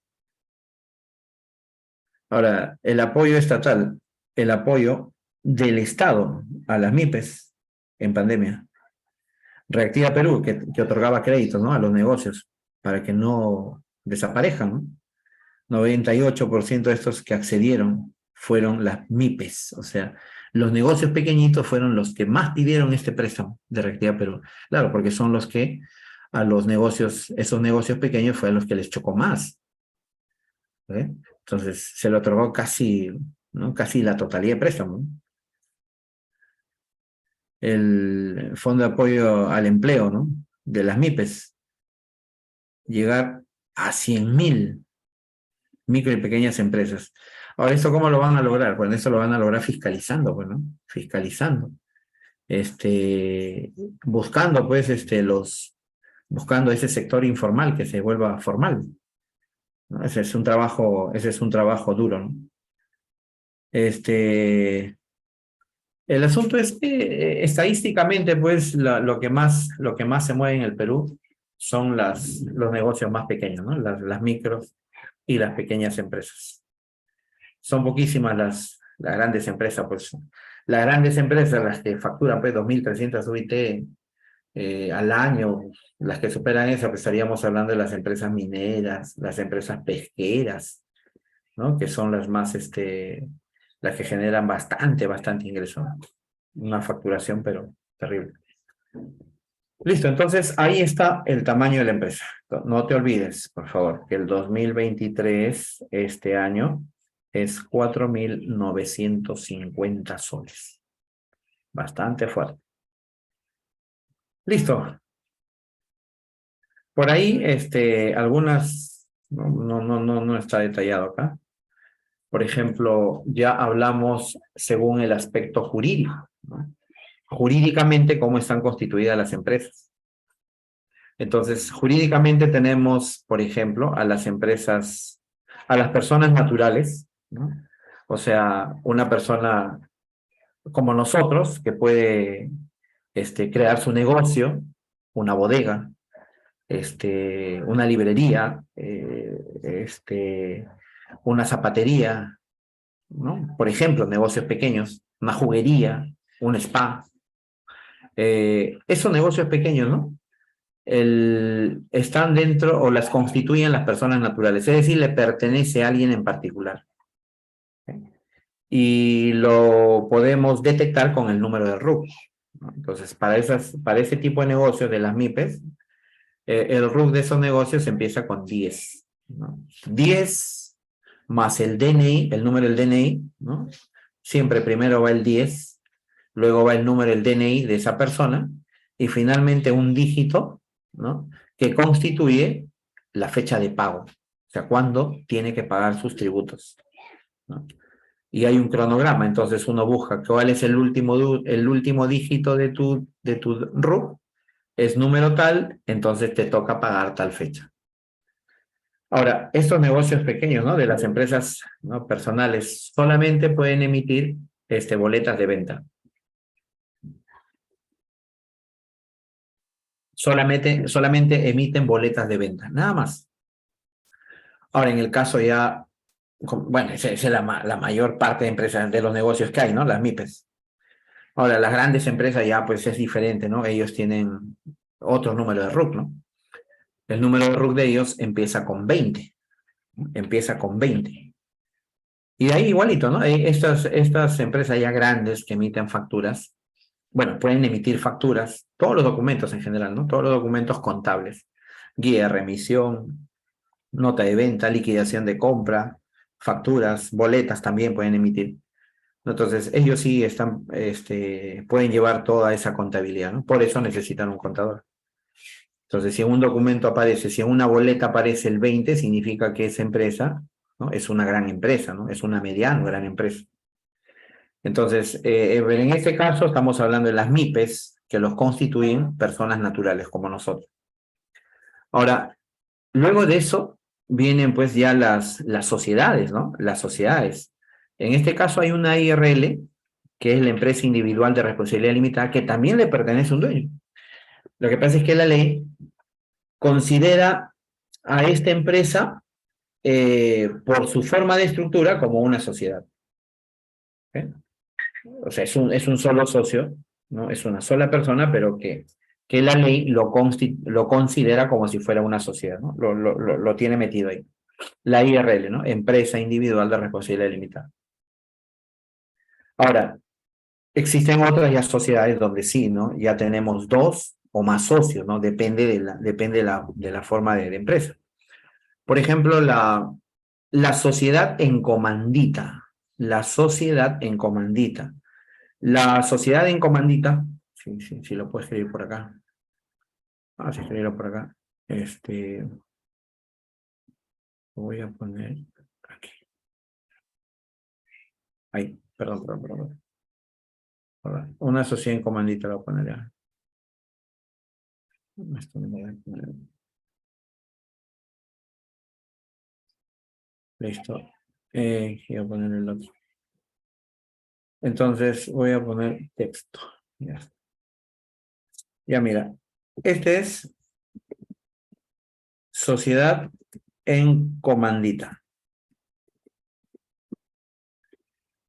Ahora, el apoyo estatal, el apoyo del Estado a las MIPES en pandemia. Reactiva Perú, que otorgaba créditos, ¿no? A los negocios para que no desaparezcan, ¿no? 98% de estos que accedieron fueron las MIPES, o sea, los negocios pequeñitos fueron los que más pidieron este préstamo de Reactiva Perú. Claro, porque son los que a los negocios, esos negocios pequeños fueron los que les chocó más. ¿Eh? Entonces, se le otorgó casi, ¿no? Casi la totalidad de préstamo, ¿no? El Fondo de Apoyo al Empleo, ¿no? De las MIPES, llegar a 100.000 micro y pequeñas empresas. Ahora, ¿esto cómo lo van a lograr? Bueno, eso lo van a lograr fiscalizando, pues, ¿no? Fiscalizando. Buscando, pues, buscando ese sector informal que se vuelva formal, ¿no? Ese es un trabajo duro, ¿no? El asunto es que estadísticamente, pues, lo que más se mueve en el Perú son los negocios más pequeños, ¿no? Las micros y las pequeñas empresas. Son poquísimas las grandes empresas, pues. Las grandes empresas, las que facturan, pues, 2.300 UIT al año, las que superan eso, pues estaríamos hablando de las empresas mineras, las empresas pesqueras, ¿no? Que son las más, las que generan bastante ingreso. Una facturación, pero terrible. Listo, entonces ahí está el tamaño de la empresa. No te olvides, por favor, que el 2023, este año, es 4.950 soles. Bastante fuerte. Listo. Por ahí, algunas, no está detallado acá. Por ejemplo, ya hablamos según el aspecto jurídico, ¿no? Jurídicamente, cómo están constituidas las empresas. Entonces, jurídicamente tenemos, por ejemplo, a las empresas, a las personas naturales, ¿no? O sea, una persona como nosotros que puede crear su negocio, una bodega, una librería, una zapatería, ¿no? Por ejemplo, negocios pequeños, una juguería, un spa. Esos negocios pequeños, ¿no? Están dentro o las constituyen las personas naturales, es decir, le pertenece a alguien en particular. Y lo podemos detectar con el número de RUC, ¿no? Entonces, para ese tipo de negocios de las MIPES, el RUC de esos negocios empieza con 10, ¿no? 10 más el DNI, el número del DNI, ¿no? Siempre primero va el 10, luego va el número del DNI de esa persona y finalmente un dígito, ¿no? Que constituye la fecha de pago, o sea, cuándo tiene que pagar sus tributos, ¿no? Y hay un cronograma, entonces uno busca cuál es el último dígito de tu RUC, es número tal, entonces te toca pagar tal fecha. Ahora, estos negocios pequeños, ¿no? De las empresas, ¿no? Personales, solamente pueden emitir boletas de venta. Solamente emiten boletas de venta, nada más. Ahora, en el caso ya, bueno, esa es la mayor parte de empresas, de los negocios que hay, ¿no? Las MIPES. Ahora, las grandes empresas ya, pues, es diferente, ¿no? Ellos tienen otro número de RUC, ¿no? El número de RUC de ellos empieza con 20. Empieza con 20. Y de ahí igualito, ¿no? Estas empresas ya grandes que emiten facturas, bueno, pueden emitir facturas, todos los documentos en general, ¿no? Todos los documentos contables, guía de remisión, nota de venta, liquidación de compra, facturas, boletas también pueden emitir. Entonces, ellos sí están, pueden llevar toda esa contabilidad, ¿no? Por eso necesitan un contador. Entonces, si en un documento aparece, si en una boleta aparece el 20, significa que esa empresa, ¿no? Es una gran empresa, ¿no? Es una mediana o gran empresa. Entonces, en este caso estamos hablando de las MIPES, que los constituyen personas naturales como nosotros. Ahora, luego de eso vienen pues ya las sociedades, ¿no? Las sociedades. En este caso hay una IRL, que es la empresa individual de responsabilidad limitada, que también le pertenece a un dueño. Lo que pasa es que la ley considera a esta empresa por su forma de estructura como una sociedad. ¿Okay? O sea, es un solo socio, ¿no? Es una sola persona, pero que la ley lo considera como si fuera una sociedad, ¿no? Lo tiene metido ahí. La IRL, ¿no? Empresa individual de responsabilidad limitada. Ahora, existen otras ya sociedades donde sí, ¿no? Ya tenemos dos o más socios, ¿no? Depende de la forma de empresa. Por ejemplo, la sociedad en comandita. La sociedad en comandita. La sociedad en comandita, sí, lo puedo escribir por acá. Vamos a escribirlo por acá. Lo voy a poner aquí. Ahí, perdón. Una sociedad en comandita lo voy a poner ya. Esto no voy a poner. Listo. Voy a poner el otro. Entonces voy a poner texto. Ya mira. Este es sociedad en comandita.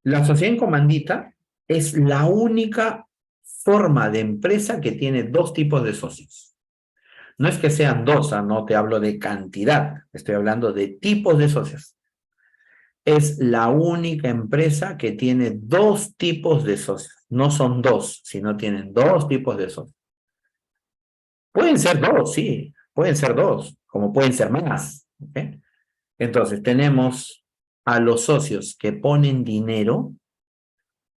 La sociedad en comandita es la única forma de empresa que tiene dos tipos de socios. No es que sean dos, no te hablo de cantidad, estoy hablando de tipos de socios. Es la única empresa que tiene dos tipos de socios. No son dos, sino tienen dos tipos de socios. Pueden ser dos, sí, pueden ser dos, como pueden ser más. ¿Okay? Entonces, tenemos a los socios que ponen dinero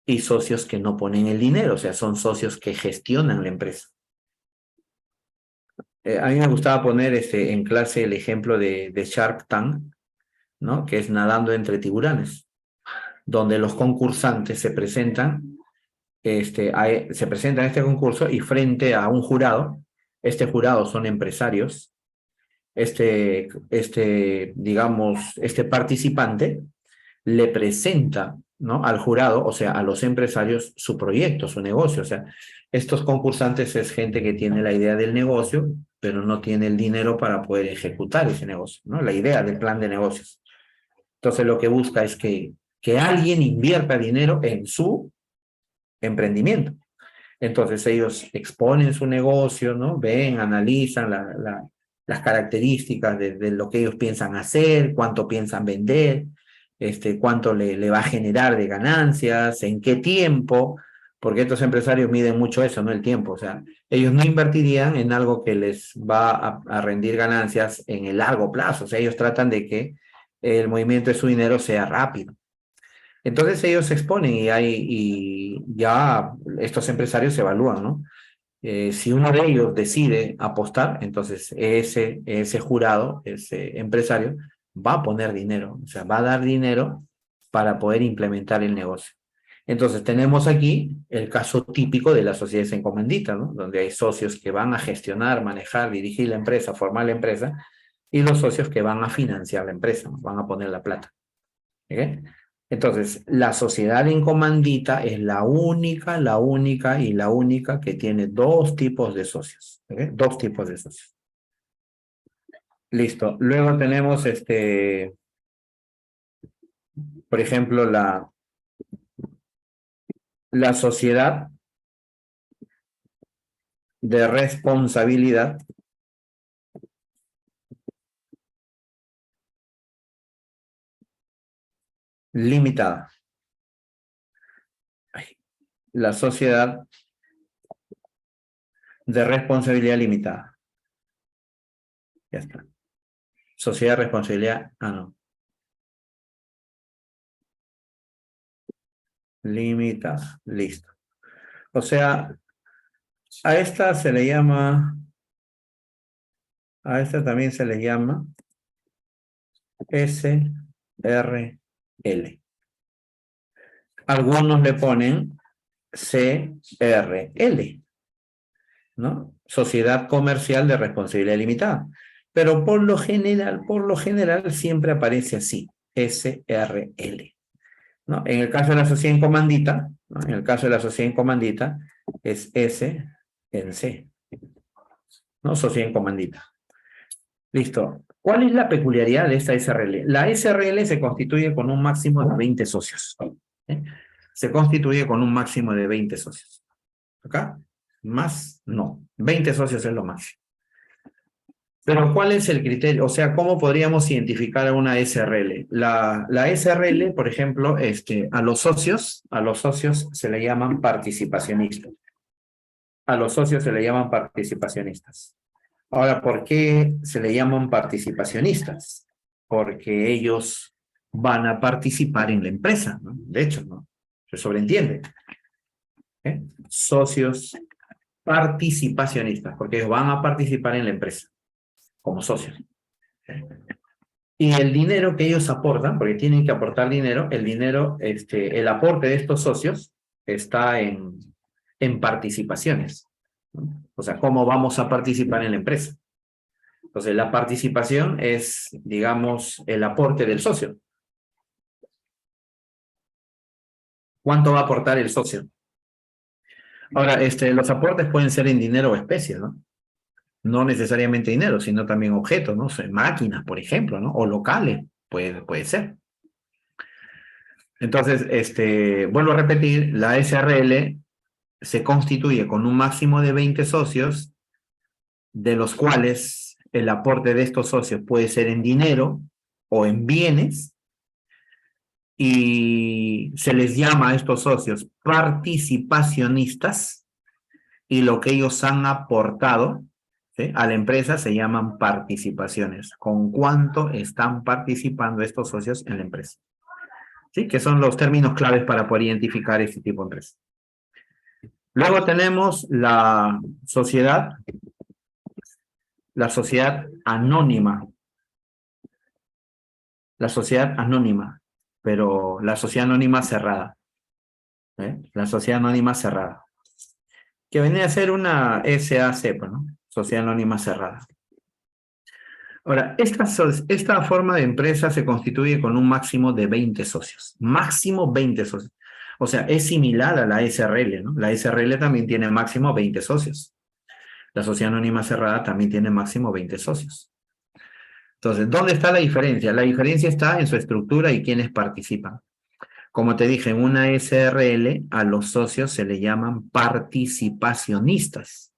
y socios que no ponen el dinero, o sea, son socios que gestionan la empresa. A mí me gustaba poner en clase el ejemplo de Shark Tank, ¿no? Que es nadando entre tiburones, donde los concursantes se presentan a este concurso y frente a un jurado, este jurado son empresarios, digamos, este participante le presenta, ¿no? Al jurado, o sea, a los empresarios, su proyecto, su negocio. O sea, estos concursantes es gente que tiene la idea del negocio, pero no tiene el dinero para poder ejecutar ese negocio, ¿no? La idea del plan de negocios. Entonces, lo que busca es que alguien invierta dinero en su emprendimiento. Entonces, ellos exponen su negocio, ¿no? Ven, analizan las características de lo que ellos piensan hacer, cuánto piensan vender, cuánto le va a generar de ganancias, en qué tiempo, porque estos empresarios miden mucho eso, ¿no? El tiempo, o sea, ellos no invertirían en algo que les va a rendir ganancias en el largo plazo, o sea, ellos tratan de que el movimiento de su dinero sea rápido. Entonces ellos se exponen y ya estos empresarios se evalúan, ¿no? Si uno de ellos decide apostar, entonces ese jurado, ese empresario, va a poner dinero, o sea, va a dar dinero para poder implementar el negocio. Entonces tenemos aquí el caso típico de las sociedades en comandita, ¿no? Donde hay socios que van a gestionar, manejar, dirigir la empresa, formar la empresa, y los socios que van a financiar la empresa, ¿no? Van a poner la plata. ¿Okay? Entonces, la sociedad en comandita es la única que tiene dos tipos de socios. ¿Okay? Dos tipos de socios. Listo. Luego tenemos, por ejemplo, la sociedad de responsabilidad limitada. La sociedad de responsabilidad limitada. Ya está. Sociedad de responsabilidad, no. Limitada, listo. O sea, a esta se le llama, a esta también se le llama SRL. Algunos le ponen CRL, ¿no? Sociedad Comercial de Responsabilidad Limitada. Pero por lo general siempre aparece así, SRL, ¿no? En el caso de la sociedad en comandita, ¿no? En el caso de la sociedad en comandita es S en C, ¿no? Sociedad en comandita. Listo. ¿Cuál es la peculiaridad de esta SRL? La SRL se constituye con un máximo de 20 socios. ¿Eh? Se constituye con un máximo de 20 socios. ¿Acá? Más, no. 20 socios es lo máximo. Pero ¿cuál es el criterio? O sea, ¿cómo podríamos identificar a una SRL? La SRL, por ejemplo, a los socios se le llaman participacionistas. A los socios se le llaman participacionistas. Ahora, ¿por qué se le llaman participacionistas? Porque ellos van a participar en la empresa, ¿no? De hecho, ¿no? Se sobreentiende. Socios participacionistas, porque ellos van a participar en la empresa como socios. Y el dinero que ellos aportan, porque tienen que aportar dinero, el aporte de estos socios está en participaciones, ¿no? O sea, ¿cómo vamos a participar en la empresa? Entonces, la participación es, digamos, el aporte del socio. ¿Cuánto va a aportar el socio? Ahora, los aportes pueden ser en dinero o especie, ¿no? No necesariamente dinero, sino también objetos, ¿no? O sea, máquinas, por ejemplo, ¿no? O locales, puede ser. Entonces, vuelvo a repetir, la SRL se constituye con un máximo de 20 socios, de los cuales el aporte de estos socios puede ser en dinero o en bienes, y se les llama a estos socios participacionistas, y lo que ellos han aportado, ¿sí?, a la empresa se llaman participaciones. ¿Con cuánto están participando estos socios en la empresa? ¿Sí? Que son los términos claves para poder identificar este tipo de empresa. Luego tenemos la sociedad anónima. La sociedad anónima, pero la sociedad anónima cerrada. La sociedad anónima cerrada. Que venía a ser una SAC, ¿no? Sociedad anónima cerrada. Ahora, esta forma de empresa se constituye con un máximo de 20 socios. Máximo 20 socios. O sea, es similar a la SRL, ¿no? La SRL también tiene máximo 20 socios. La sociedad anónima cerrada también tiene máximo 20 socios. Entonces, ¿dónde está la diferencia? La diferencia está en su estructura y quiénes participan. Como te dije, en una SRL a los socios se le llaman participacionistas.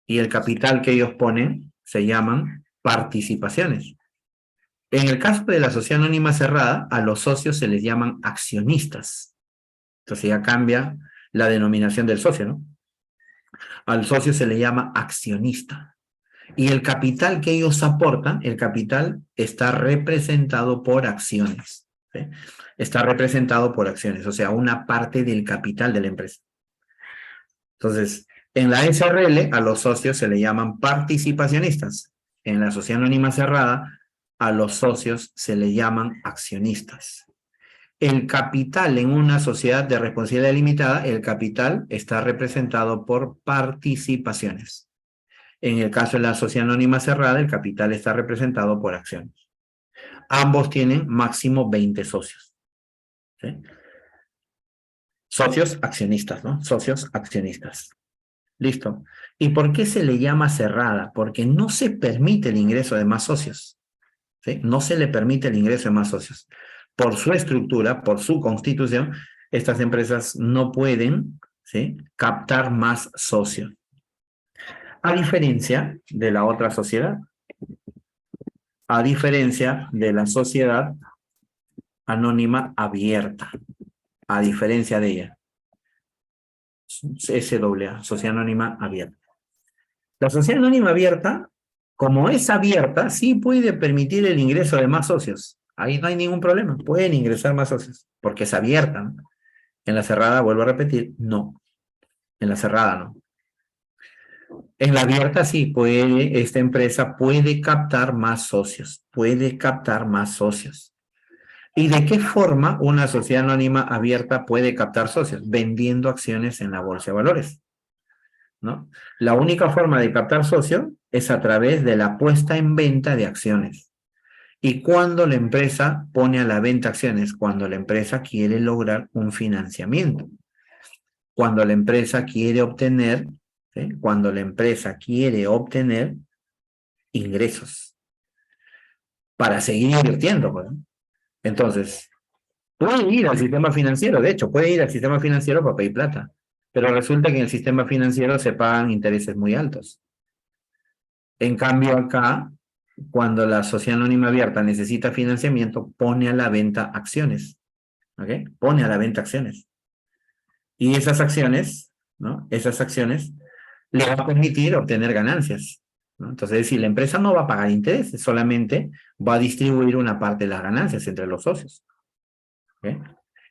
Y el capital que ellos ponen se llaman participaciones. En el caso de la sociedad anónima cerrada, a los socios se les llaman accionistas. Entonces ya cambia la denominación del socio, ¿no? Al socio se le llama accionista. Y el capital que ellos aportan, el capital está representado por acciones, ¿sí? Está representado por acciones, o sea, una parte del capital de la empresa. Entonces, en la SRL a los socios se le llaman participacionistas. En la sociedad anónima cerrada a los socios se le llaman accionistas. El capital en una sociedad de responsabilidad limitada, el capital está representado por participaciones. En el caso de la sociedad anónima cerrada, el capital está representado por acciones. Ambos tienen máximo 20 socios. ¿Sí? Socios accionistas, ¿no? Socios accionistas. Listo. ¿Y por qué se le llama cerrada? Porque no se permite el ingreso de más socios. ¿Sí? No se le permite el ingreso de más socios. Por su estructura, por su constitución, estas empresas no pueden, ¿sí?, captar más socios. A diferencia de la otra sociedad. A diferencia de la sociedad anónima abierta, a diferencia de ella. SAA, sociedad anónima abierta. La sociedad anónima abierta, como es abierta, sí puede permitir el ingreso de más socios. Ahí no hay ningún problema, pueden ingresar más socios, porque es abierta, ¿no? En la cerrada, vuelvo a repetir, no. En la cerrada, no. En la abierta sí, esta empresa puede captar más socios, puede captar más socios. ¿Y de qué forma una sociedad anónima abierta puede captar socios? Vendiendo acciones en la bolsa de valores, ¿no? La única forma de captar socios es a través de la puesta en venta de acciones. ¿Y cuando la empresa pone a la venta acciones? Cuando la empresa quiere lograr un financiamiento. Cuando la empresa quiere obtener, ¿sí? Cuando la empresa quiere obtener ingresos para seguir invirtiendo, pues, ¿no? Entonces, puede ir al sistema financiero, de hecho, puede ir al sistema financiero para pedir plata, pero resulta que en el sistema financiero se pagan intereses muy altos. En cambio, acá, cuando la sociedad anónima abierta necesita financiamiento, pone a la venta acciones, ¿ok? Pone a la venta acciones. Y esas acciones, ¿no? Esas acciones le va a permitir obtener ganancias, ¿no? Entonces, es decir, la empresa no va a pagar intereses, solamente va a distribuir una parte de las ganancias entre los socios. ¿Okay?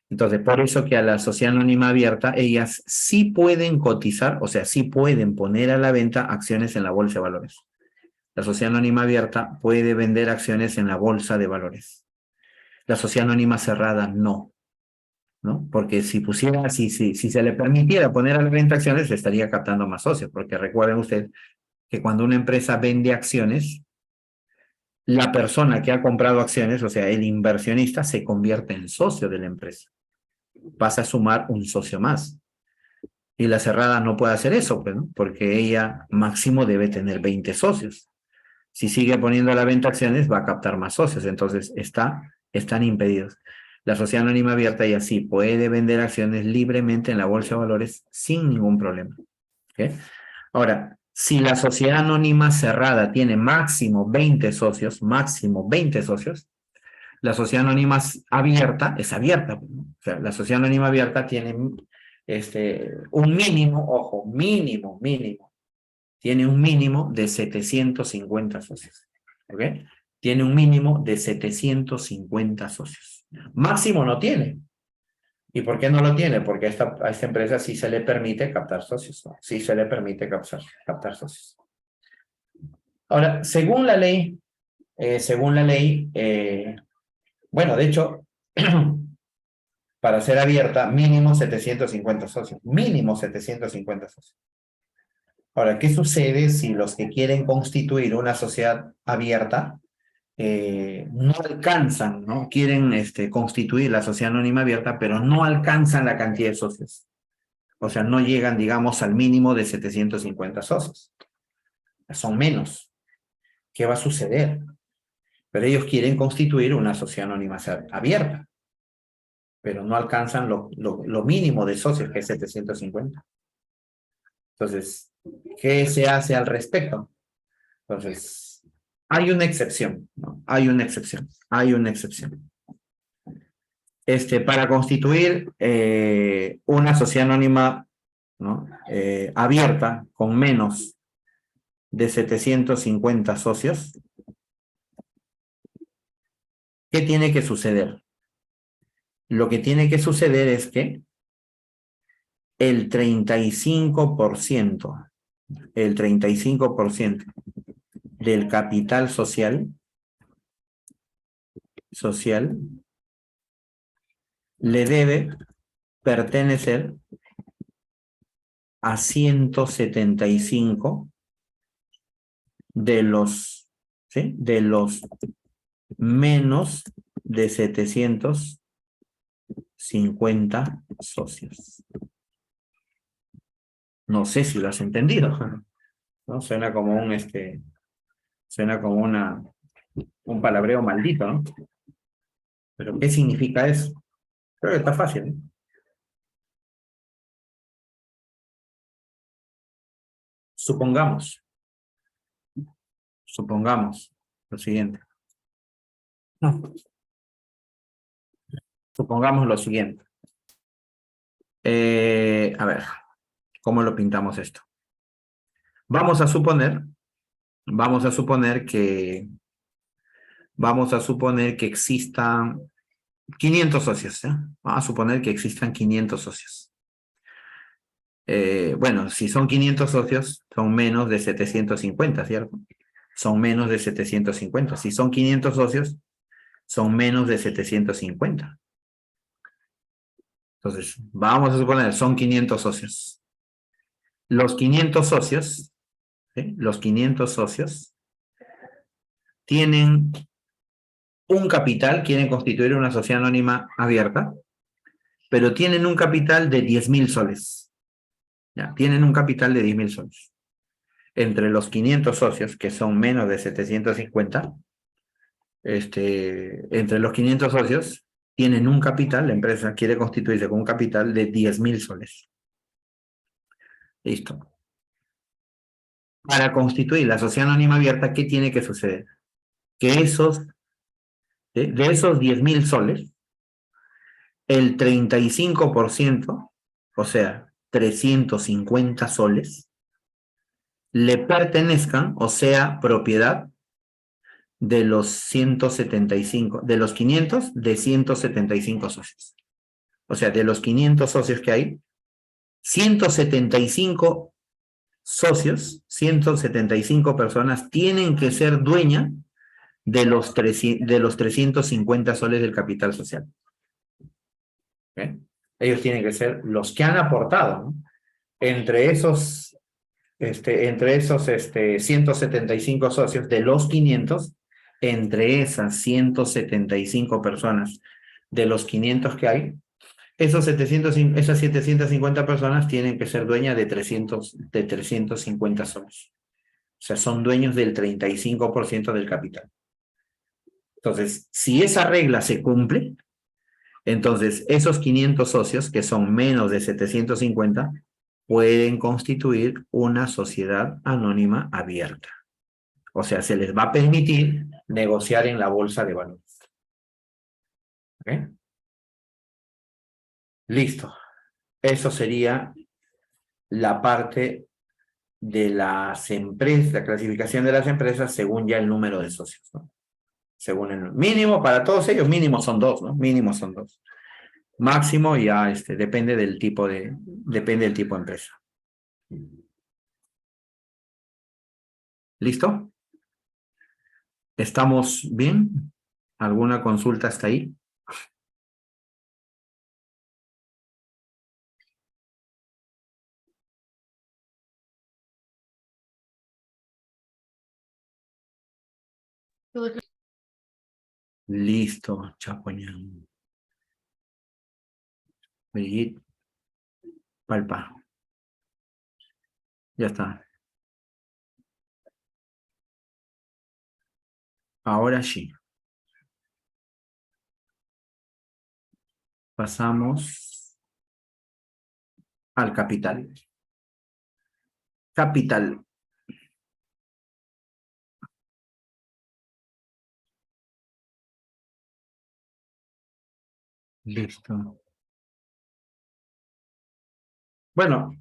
Entonces, por eso que a la sociedad anónima abierta, ellas sí pueden cotizar, o sea, sí pueden poner a la venta acciones en la bolsa de valores. La sociedad anónima abierta puede vender acciones en la bolsa de valores. La sociedad anónima cerrada no, ¿no? Porque si se le permitiera poner a la venta acciones, se estaría captando más socios, porque recuerden ustedes que cuando una empresa vende acciones, la persona que ha comprado acciones, o sea, el inversionista, se convierte en socio de la empresa. Pasa a sumar un socio más. Y la cerrada no puede hacer eso, pues, ¿no? Porque ella máximo debe tener 20 socios. Si sigue poniendo a la venta acciones, va a captar más socios. Entonces, están impedidos. La sociedad anónima abierta ya sí puede vender acciones libremente en la bolsa de valores sin ningún problema. ¿Okay? Ahora, si la sociedad anónima cerrada tiene máximo 20 socios, la sociedad anónima abierta es abierta. ¿No? O sea, la sociedad anónima abierta tiene un mínimo, ojo, mínimo, tiene un mínimo de 750 socios. ¿Ok? Tiene un mínimo de 750 socios. Máximo no tiene. ¿Y por qué no lo tiene? Porque a esta empresa sí se le permite captar socios, ¿no? Sí se le permite captar socios. Ahora, según la ley, bueno, de hecho, para ser abierta, mínimo 750 socios. Mínimo 750 socios. Ahora, ¿qué sucede si los que quieren constituir una sociedad abierta no alcanzan, ¿no? Quieren constituir la sociedad anónima abierta, pero no alcanzan la cantidad de socios? O sea, no llegan, digamos, al mínimo de 750 socios. Son menos. ¿Qué va a suceder? Pero ellos quieren constituir una sociedad anónima abierta, pero no alcanzan lo mínimo de socios, que es 750. Entonces, ¿qué se hace al respecto? Entonces, hay una excepción, ¿no? Hay una excepción. Para constituir una sociedad anónima, ¿no? Abierta con menos de 750 socios, ¿qué tiene que suceder? Lo que tiene que suceder es que el 35% del capital social le debe pertenecer a 175 de los menos de 750 socios. No sé si lo has entendido, ¿no? Suena como un palabreo maldito, ¿no? Pero ¿qué significa eso? Creo que está fácil, ¿no? Supongamos lo siguiente. Supongamos lo siguiente. A ver, ¿cómo lo pintamos esto? Vamos a suponer que existan 500 socios, ¿eh? Vamos a suponer que existan 500 socios. Bueno, si son 500 socios, son menos de 750, ¿cierto? Son menos de 750. Si son 500 socios, son menos de 750. Entonces, vamos a suponer, son 500 socios. Los 500 socios, ¿sí? Los 500 socios tienen un capital, quieren constituir una sociedad anónima abierta, pero tienen un capital de 10.000 soles. Ya, tienen un capital de 10.000 soles. Entre los 500 socios, que son menos de 750, entre los 500 socios, tienen un capital, la empresa quiere constituirse con un capital de 10.000 soles. Listo. Para constituir la sociedad anónima abierta, ¿qué tiene que suceder? Que de esos 10.000 soles, el 35%, o sea, 350 soles, le pertenezcan, o sea, propiedad de los 175, de los 500, de 175 socios. O sea, de los 500 socios que hay, 175 socios, 175 personas tienen que ser dueñas de los 350 soles del capital social. ¿Okay? Ellos tienen que ser los que han aportado, ¿no? Entre esos 175 socios de los 500, entre esas 175 personas de los 500 que hay, esas 750 personas tienen que ser dueñas de 350 soles. O sea, son dueños del 35% del capital. Entonces, si esa regla se cumple, entonces esos 500 socios, que son menos de 750, pueden constituir una sociedad anónima abierta. O sea, se les va a permitir negociar en la bolsa de valores. ¿Ok? Listo. Eso sería la parte de las empresas, la clasificación de las empresas según ya el número de socios, ¿no? Según el mínimo, para todos ellos, mínimo son 2, ¿no? Mínimo son 2. Máximo ya depende del tipo de empresa. ¿Listo? ¿Estamos bien? ¿Alguna consulta hasta ahí? Listo, Chapoñán. Brigitte, palpa. Ya está. Ahora sí. Pasamos al capital. Capital. Listo. Bueno,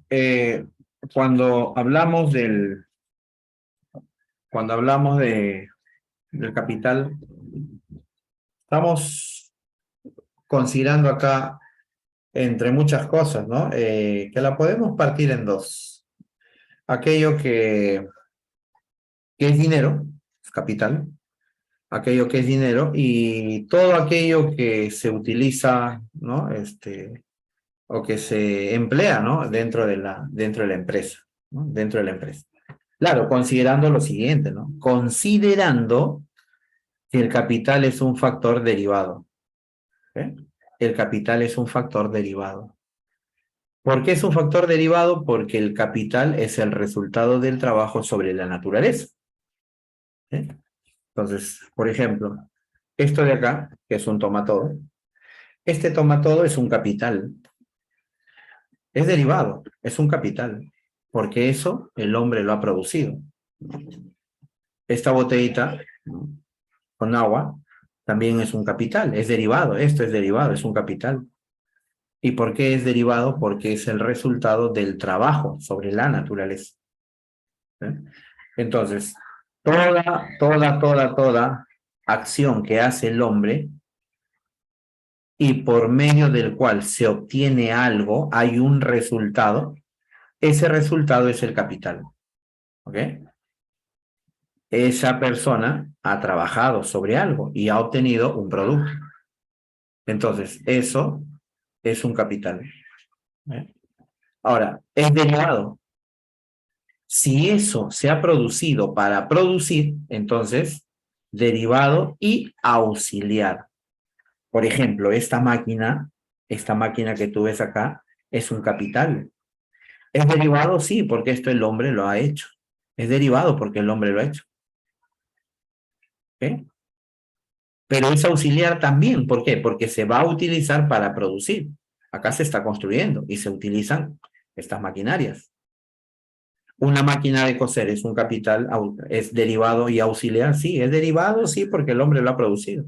cuando hablamos del capital, estamos considerando acá, entre muchas cosas, ¿no? Que la podemos partir en dos. Aquello que es dinero, es capital, aquello que es dinero, y todo aquello que se utiliza, ¿no? O que se emplea, ¿no? Dentro de la empresa, ¿no? Dentro de la empresa. Claro, considerando lo siguiente, ¿no? Considerando que el capital es un factor derivado. ¿Eh? El capital es un factor derivado. ¿Por qué es un factor derivado? Porque el capital es el resultado del trabajo sobre la naturaleza. ¿Eh? Entonces, por ejemplo, esto de acá, que es un tomatodo, este tomatodo es un capital. Es derivado, es un capital, porque eso el hombre lo ha producido. Esta botellita, ¿no?, con agua, también es un capital, es derivado, esto es derivado, es un capital. ¿Y por qué es derivado? Porque es el resultado del trabajo sobre la naturaleza. ¿Eh? Entonces, toda acción que hace el hombre y por medio del cual se obtiene algo, hay un resultado, ese resultado es el capital. ¿Ok? Esa persona ha trabajado sobre algo y ha obtenido un producto. Entonces, eso es un capital. ¿Eh? Ahora, es derivado. Si eso se ha producido para producir, entonces, derivado y auxiliar. Por ejemplo, esta máquina que tú ves acá, es un capital. ¿Es derivado? Sí, porque esto el hombre lo ha hecho. Es derivado porque el hombre lo ha hecho. ¿Ok? Pero es auxiliar también. ¿Por qué? Porque se va a utilizar para producir. Acá se está construyendo y se utilizan estas maquinarias. Una máquina de coser es un capital, es derivado y auxiliar. Sí, es derivado, sí, porque el hombre lo ha producido.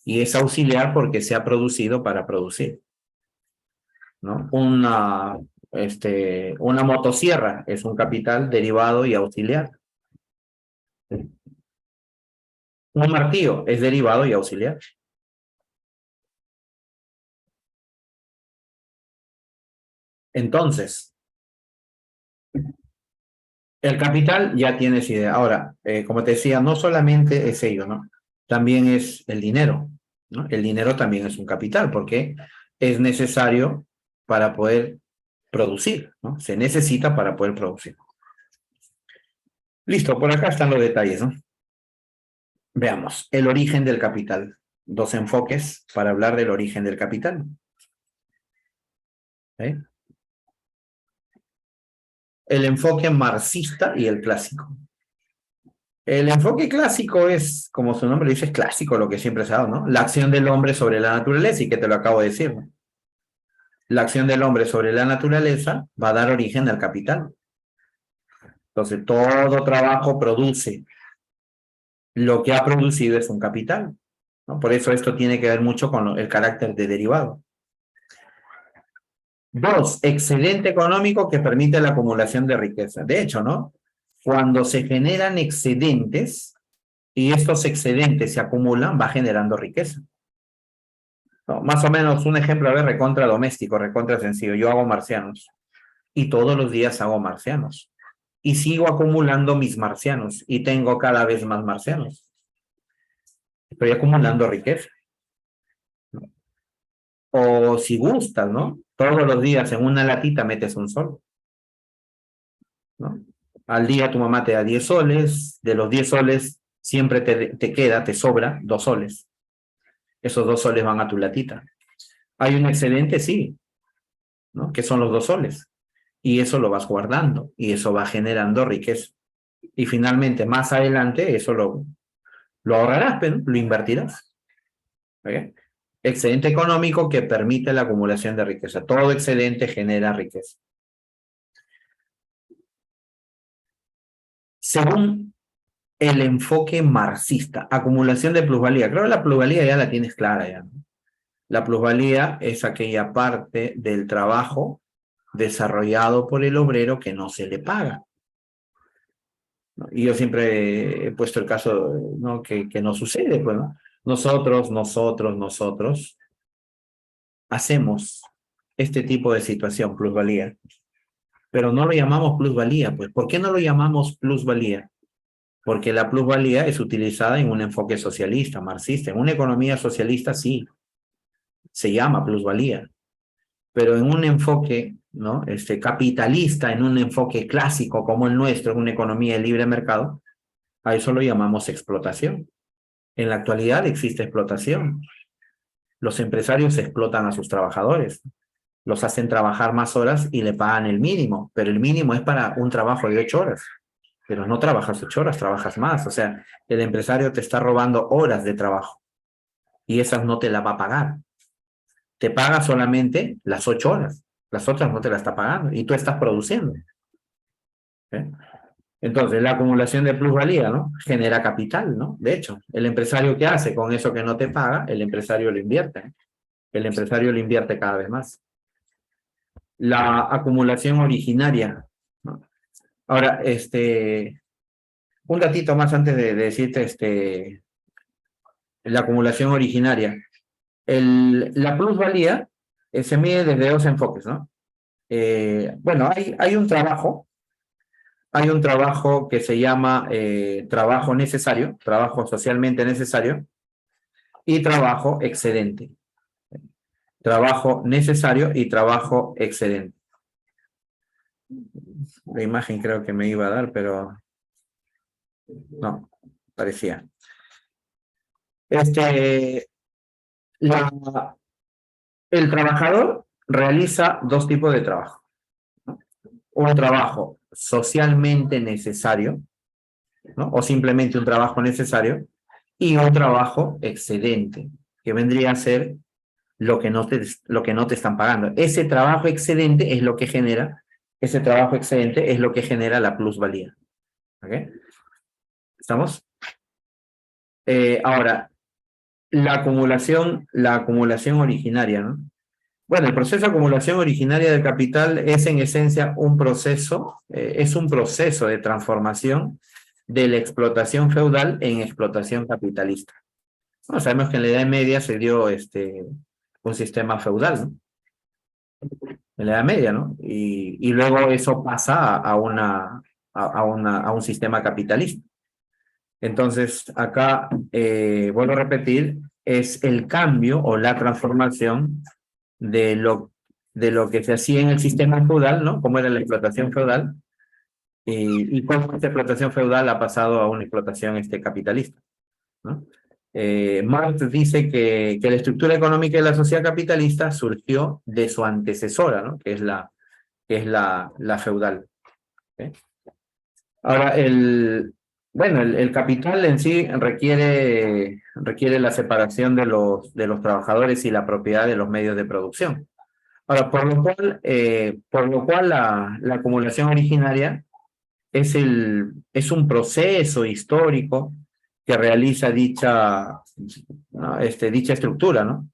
Y es auxiliar porque se ha producido para producir. ¿No? Una motosierra es un capital derivado y auxiliar. Un martillo es derivado y auxiliar. Entonces, el capital ya tienes idea. Ahora, como te decía, no solamente es ello, ¿no? También es el dinero, ¿no? El dinero también es un capital porque es necesario para poder producir, ¿no? Se necesita para poder producir. Listo, por acá están los detalles, ¿no? Veamos, el origen del capital. Dos enfoques para hablar del origen del capital. ¿Eh? El enfoque marxista y el clásico. El enfoque clásico es, como su nombre dice, es clásico, lo que siempre se ha dado, ¿no? La acción del hombre sobre la naturaleza, y que te lo acabo de decir, ¿no? La acción del hombre sobre la naturaleza va a dar origen al capital. Entonces, todo trabajo produce. Lo que ha producido es un capital, ¿no? Por eso esto tiene que ver mucho con el carácter de derivado. Dos, excedente económico que permite la acumulación de riqueza. De hecho, ¿no? Cuando se generan excedentes y estos excedentes se acumulan, va generando riqueza. No, más o menos un ejemplo, a ver, recontra doméstico, recontra sencillo. Yo hago marcianos y todos los días hago marcianos y sigo acumulando mis marcianos y tengo cada vez más marcianos. Estoy acumulando riqueza. O si gustas, ¿no? Todos los días en una latita metes un sol, ¿no? Al día tu mamá te da 10 soles, de los 10 soles siempre te queda, te sobra 2 soles. Esos 2 soles van a tu latita. ¿Hay un excedente? Sí, ¿no? Que son los 2 soles. Y eso lo vas guardando y eso va generando riqueza. Y finalmente, más adelante, eso lo ahorrarás, pero lo invertirás. ¿Okay? Excedente económico que permite la acumulación de riqueza. Todo excedente genera riqueza. Según el enfoque marxista, acumulación de plusvalía. Creo que la plusvalía ya la tienes clara ya, ¿no? La plusvalía es aquella parte del trabajo desarrollado por el obrero que no se le paga, ¿no? Y yo siempre he puesto el caso, ¿no? que no sucede, pues, ¿no? Nosotros hacemos este tipo de situación, plusvalía, pero no lo llamamos plusvalía, pues. ¿Por qué no lo llamamos plusvalía? Porque la plusvalía es utilizada en un enfoque socialista, marxista. En una economía socialista sí, se llama plusvalía, pero en un enfoque, ¿no? Capitalista, en un enfoque clásico como el nuestro, en una economía de libre mercado, a eso lo llamamos explotación. En la actualidad existe explotación. Los empresarios explotan a sus trabajadores, los hacen trabajar más horas y le pagan el mínimo, pero el mínimo es para un trabajo de 8 horas. Pero no trabajas 8 horas, trabajas más. O sea, el empresario te está robando horas de trabajo y esas no te las va a pagar. Te paga solamente las 8 horas. Las otras no te las está pagando y tú estás produciendo. ¿Eh? Entonces, la acumulación de plusvalía, ¿no? Genera capital, ¿no? De hecho, el empresario, ¿qué hace con eso que no te paga? El empresario lo invierte, ¿no? El empresario lo invierte cada vez más. La acumulación originaria, ¿no? Ahora, un datito más antes de decirte, la acumulación originaria. La plusvalía se mide desde dos enfoques, ¿no? Bueno, hay un trabajo que se llama trabajo necesario, trabajo socialmente necesario, y trabajo excedente. Trabajo necesario y trabajo excedente. La imagen creo que me iba a dar, pero no, parecía. El trabajador realiza dos tipos de trabajo, ¿no? Un trabajo socialmente necesario, ¿no? O simplemente un trabajo necesario, y un trabajo excedente, que vendría a ser lo que no te están pagando. Ese trabajo excedente es lo que genera la plusvalía. ¿Ok? ¿Estamos? Ahora, la acumulación originaria, ¿no? Bueno, el proceso de acumulación originaria del capital es en esencia un proceso de transformación de la explotación feudal en explotación capitalista. Bueno, sabemos que en la Edad Media se dio un sistema feudal, ¿no? En la Edad Media, ¿no? Y luego eso pasa a un sistema capitalista. Entonces, acá, vuelvo a repetir, es el cambio o la transformación de lo que se hacía en el sistema feudal, ¿no? Cómo era la explotación feudal, y cómo esta explotación feudal ha pasado a una explotación capitalista, ¿no? Marx dice que la estructura económica de la sociedad capitalista surgió de su antecesora, ¿no? Que es la feudal. ¿Okay? Ahora, el capital en sí requiere la separación de los trabajadores y la propiedad de los medios de producción. Ahora, por lo cual la acumulación originaria es un proceso histórico que realiza ¿no? Dicha estructura, ¿no?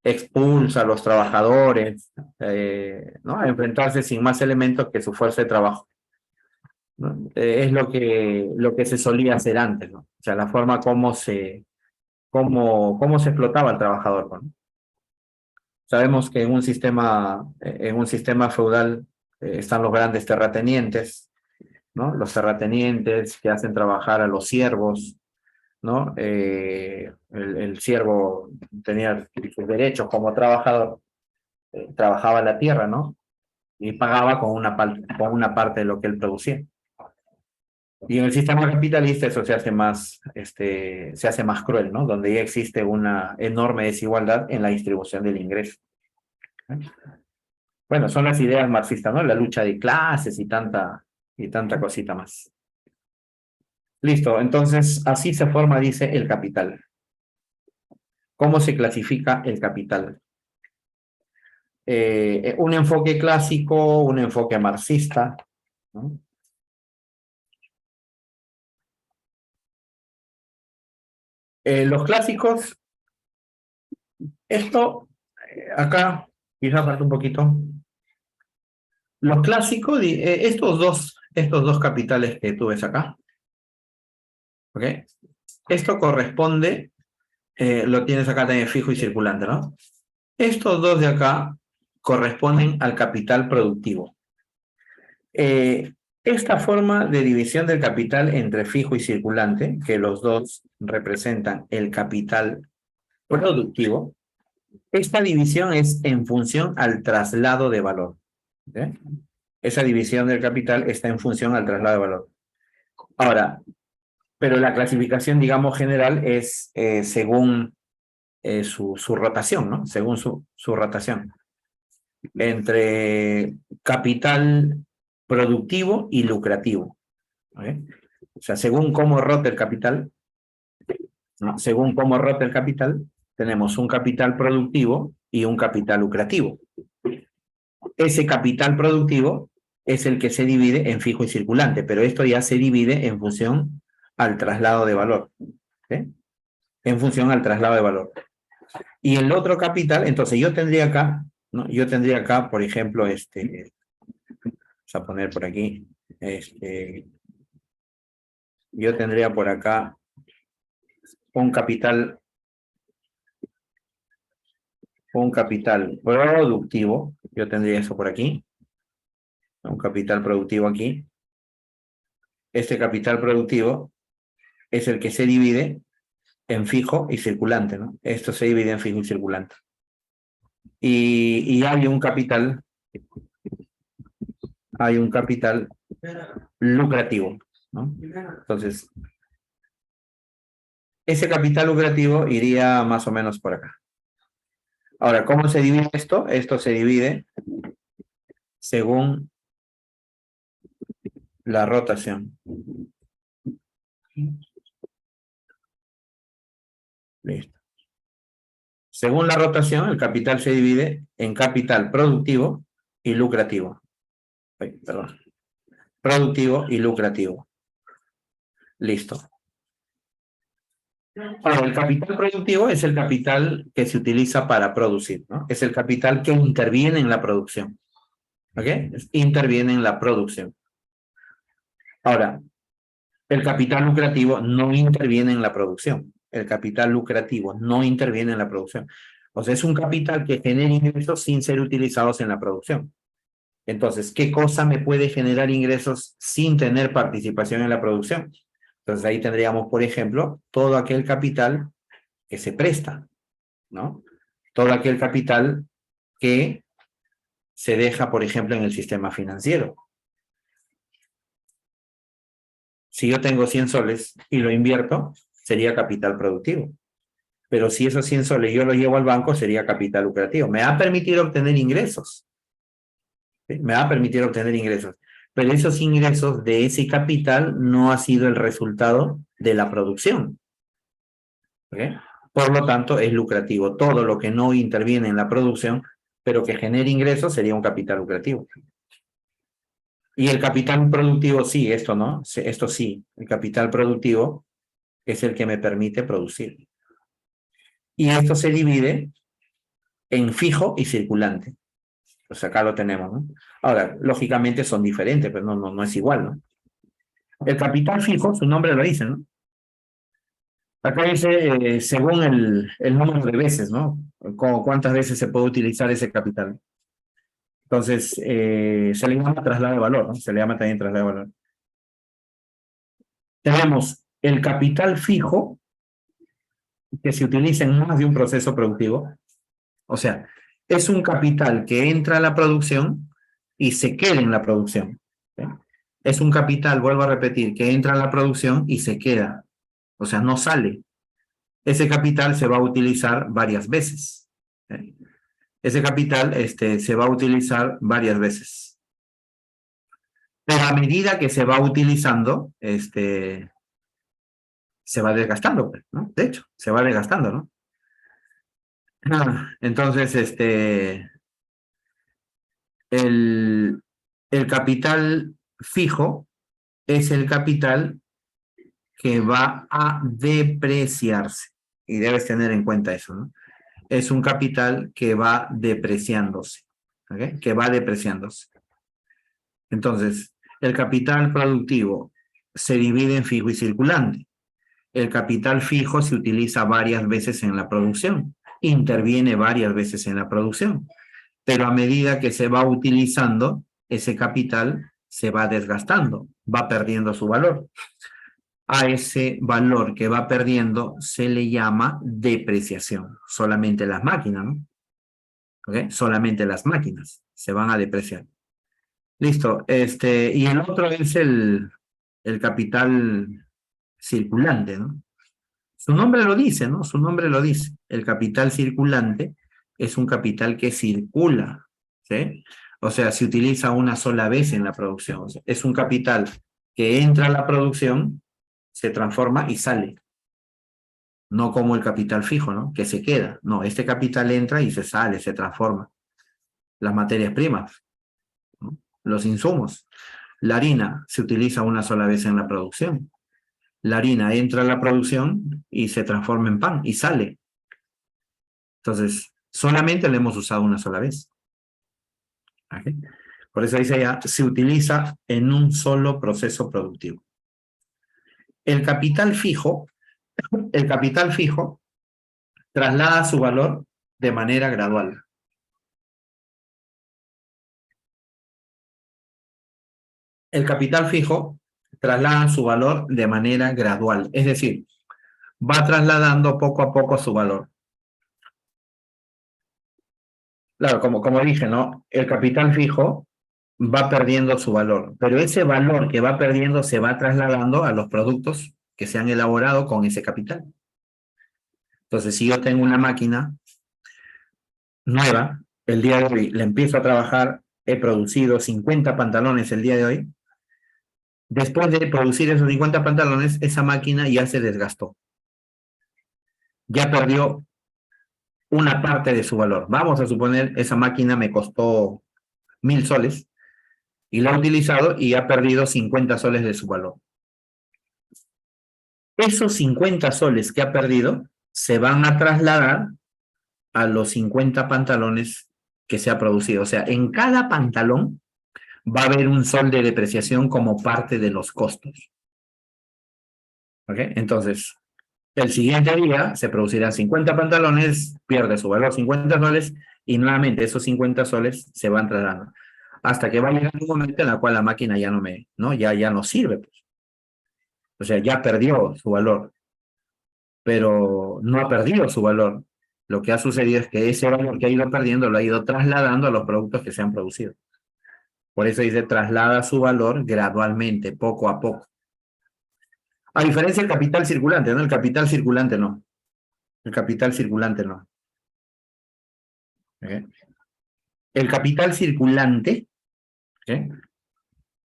Expulsa a los trabajadores, ¿no? A enfrentarse sin más elementos que su fuerza de trabajo, ¿no? Es lo que se solía hacer antes, ¿no? O sea, la forma cómo se explotaba al trabajador, ¿no? Sabemos que en un sistema feudal están los grandes terratenientes, ¿no? Los terratenientes que hacen trabajar a los siervos, ¿no? El siervo tenía sus derechos como trabajador, trabajaba la tierra, ¿no? Y pagaba con una parte de lo que él producía. Y en el sistema capitalista eso se hace más cruel, ¿no? Donde ya existe una enorme desigualdad en la distribución del ingreso. Bueno, son las ideas marxistas, ¿no? La lucha de clases y tanta cosita más. Listo, entonces así se forma, dice, el capital. ¿Cómo se clasifica el capital? Un enfoque clásico, un enfoque marxista, ¿no? Los clásicos, acá, quizás falta un poquito. Los clásicos, estos dos capitales que tú ves acá, ¿ok? Esto corresponde, lo tienes acá también fijo y circulante, ¿no? Estos dos de acá corresponden al capital productivo. Esta forma de división del capital entre fijo y circulante, que los dos representan el capital productivo, esta división es en función al traslado de valor. ¿Okay? Esa división del capital está en función al traslado de valor. Ahora, pero la clasificación, digamos, general es según su rotación, ¿no? Según su rotación. Entre capital productivo y lucrativo. ¿Okay? O sea, según cómo rota el capital, ¿no? Según cómo rota el capital, tenemos un capital productivo y un capital lucrativo. Ese capital productivo es el que se divide en fijo y circulante, pero esto ya se divide en función al traslado de valor. ¿Sí? En función al traslado de valor. Y el otro capital, entonces yo tendría acá, ¿no? Yo tendría acá, por ejemplo, vamos a poner por aquí, yo tendría por acá un capital productivo, yo tendría eso por aquí, un capital productivo aquí. Este capital productivo es el que se divide en fijo y circulante, ¿no? Esto se divide en fijo y circulante. Y hay un capital lucrativo, ¿no? Entonces, ese capital lucrativo iría más o menos por acá. Ahora, ¿cómo se divide esto? Esto se divide según la rotación. Listo. Según la rotación, el capital se divide en capital productivo y lucrativo. Ay, perdón. Productivo y lucrativo. Listo. Ahora, el capital productivo es el capital que se utiliza para producir, ¿no? Es el capital que interviene en la producción. ¿Ok? Interviene en la producción. Ahora, el capital lucrativo no interviene en la producción. El capital lucrativo no interviene en la producción. O sea, es un capital que genera ingresos sin ser utilizados en la producción. Entonces, ¿qué cosa me puede generar ingresos sin tener participación en la producción? Entonces, ahí tendríamos, por ejemplo, todo aquel capital que se presta, ¿no? Todo aquel capital que se deja, por ejemplo, en el sistema financiero. Si yo tengo 100 soles y lo invierto, sería capital productivo. Pero si esos 100 soles yo los llevo al banco, sería capital lucrativo. Me va a permitir obtener ingresos. ¿Sí? Me va a permitir obtener ingresos. Pero esos ingresos de ese capital no ha sido el resultado de la producción. ¿Ok? Por lo tanto, es lucrativo. Todo lo que no interviene en la producción, pero que genere ingresos, sería un capital lucrativo. Y el capital productivo, sí, esto no. Esto sí, el capital productivo es el que me permite producir. Y esto se divide en fijo y circulante. Pues acá lo tenemos, ¿no? Ahora, lógicamente son diferentes, pero no es igual, ¿no? El capital fijo, su nombre lo dice, ¿no? Acá dice, según el número de veces, ¿no? ¿Cuántas veces se puede utilizar ese capital? Entonces, se le llama traslado de valor, ¿no? Se le llama también traslado de valor. Tenemos el capital fijo, que se utiliza en más de un proceso productivo. O sea, es un capital que entra a la producción y se queda en la producción. ¿Sí? Es un capital, vuelvo a repetir, que entra a la producción y se queda. O sea, no sale. Ese capital se va a utilizar varias veces. ¿Sí? Ese capital se va a utilizar varias veces. Pero a medida que se va utilizando, se va desgastando, ¿no? De hecho, se va desgastando, ¿no? Entonces, el capital fijo es el capital que va a depreciarse. Y debes tener en cuenta eso, ¿no? Es un capital que va depreciándose. ¿Ok? Que va depreciándose. Entonces, el capital productivo se divide en fijo y circulante. El capital fijo se utiliza varias veces en la producción. Interviene varias veces en la producción. Pero a medida que se va utilizando, ese capital se va desgastando, va perdiendo su valor. A ese valor que va perdiendo se le llama depreciación. Solamente las máquinas, ¿no? ¿Okay? Solamente las máquinas se van a depreciar. Listo. Y el otro es el capital circulante, ¿no? Su nombre lo dice, ¿no? Su nombre lo dice. El capital circulante es un capital que circula, ¿sí? O sea, se utiliza una sola vez en la producción. O sea, es un capital que entra a la producción, se transforma y sale. No como el capital fijo, ¿no? Que se queda. No, este capital entra y se sale, se transforma. Las materias primas, ¿no? Los insumos. La harina se utiliza una sola vez en la producción. La harina entra a la producción y se transforma en pan y sale. Entonces, solamente la hemos usado una sola vez. ¿Okay? Por eso dice ya, se utiliza en un solo proceso productivo. El capital fijo traslada su valor de manera gradual. El capital fijo traslada su valor de manera gradual, es decir, va trasladando poco a poco su valor. Claro, como dije, ¿no? El capital fijo va perdiendo su valor, pero ese valor que va perdiendo se va trasladando a los productos que se han elaborado con ese capital. Entonces, si yo tengo una máquina nueva, el día de hoy le empiezo a trabajar, he producido 50 pantalones el día de hoy, después de producir esos 50 pantalones, esa máquina ya se desgastó. Ya perdió una parte de su valor. Vamos a suponer, esa máquina me costó 1000 soles y la he utilizado y ha perdido 50 soles de su valor. Esos 50 soles que ha perdido se van a trasladar a los 50 pantalones que se ha producido. O sea, en cada pantalón va a haber un sol de depreciación como parte de los costos. ¿Ok? Entonces, el siguiente día se producirán 50 pantalones, pierde su valor 50 soles y nuevamente esos 50 soles se van trasladando. Hasta que va a llegar un momento en el cual la máquina ya ya no sirve. Pues. O sea, ya perdió su valor, pero no ha perdido su valor. Lo que ha sucedido es que ese valor que ha ido perdiendo lo ha ido trasladando a los productos que se han producido. Por eso dice traslada su valor gradualmente, poco a poco. A diferencia del capital circulante, ¿no? El capital circulante no. El capital circulante no. ¿Okay? El capital circulante, ¿okay?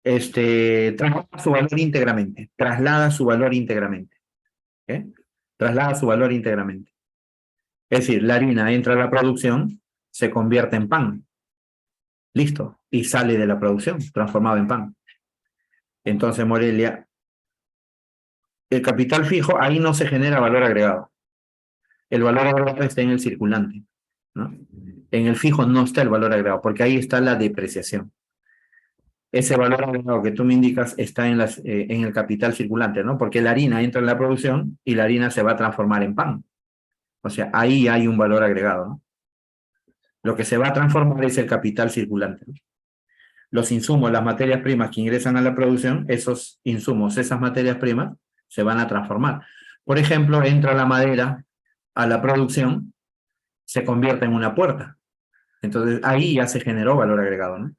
Traslada su valor íntegramente. Traslada su valor íntegramente. ¿Okay? Traslada su valor íntegramente. Es decir, la harina entra a la producción, se convierte en pan. Listo. Y sale de la producción, transformado en pan. Entonces, Morelia, el capital fijo, ahí no se genera valor agregado. El valor agregado está en el circulante, ¿no? En el fijo no está el valor agregado, porque ahí está la depreciación. Ese valor agregado que tú me indicas está en el capital circulante, ¿no? Porque la harina entra en la producción y la harina se va a transformar en pan. O sea, ahí hay un valor agregado, ¿no? Lo que se va a transformar es el capital circulante, ¿no? Los insumos, las materias primas que ingresan a la producción, esos insumos, esas materias primas, se van a transformar. Por ejemplo, entra la madera a la producción, se convierte en una puerta. Entonces, ahí ya se generó valor agregado, ¿no?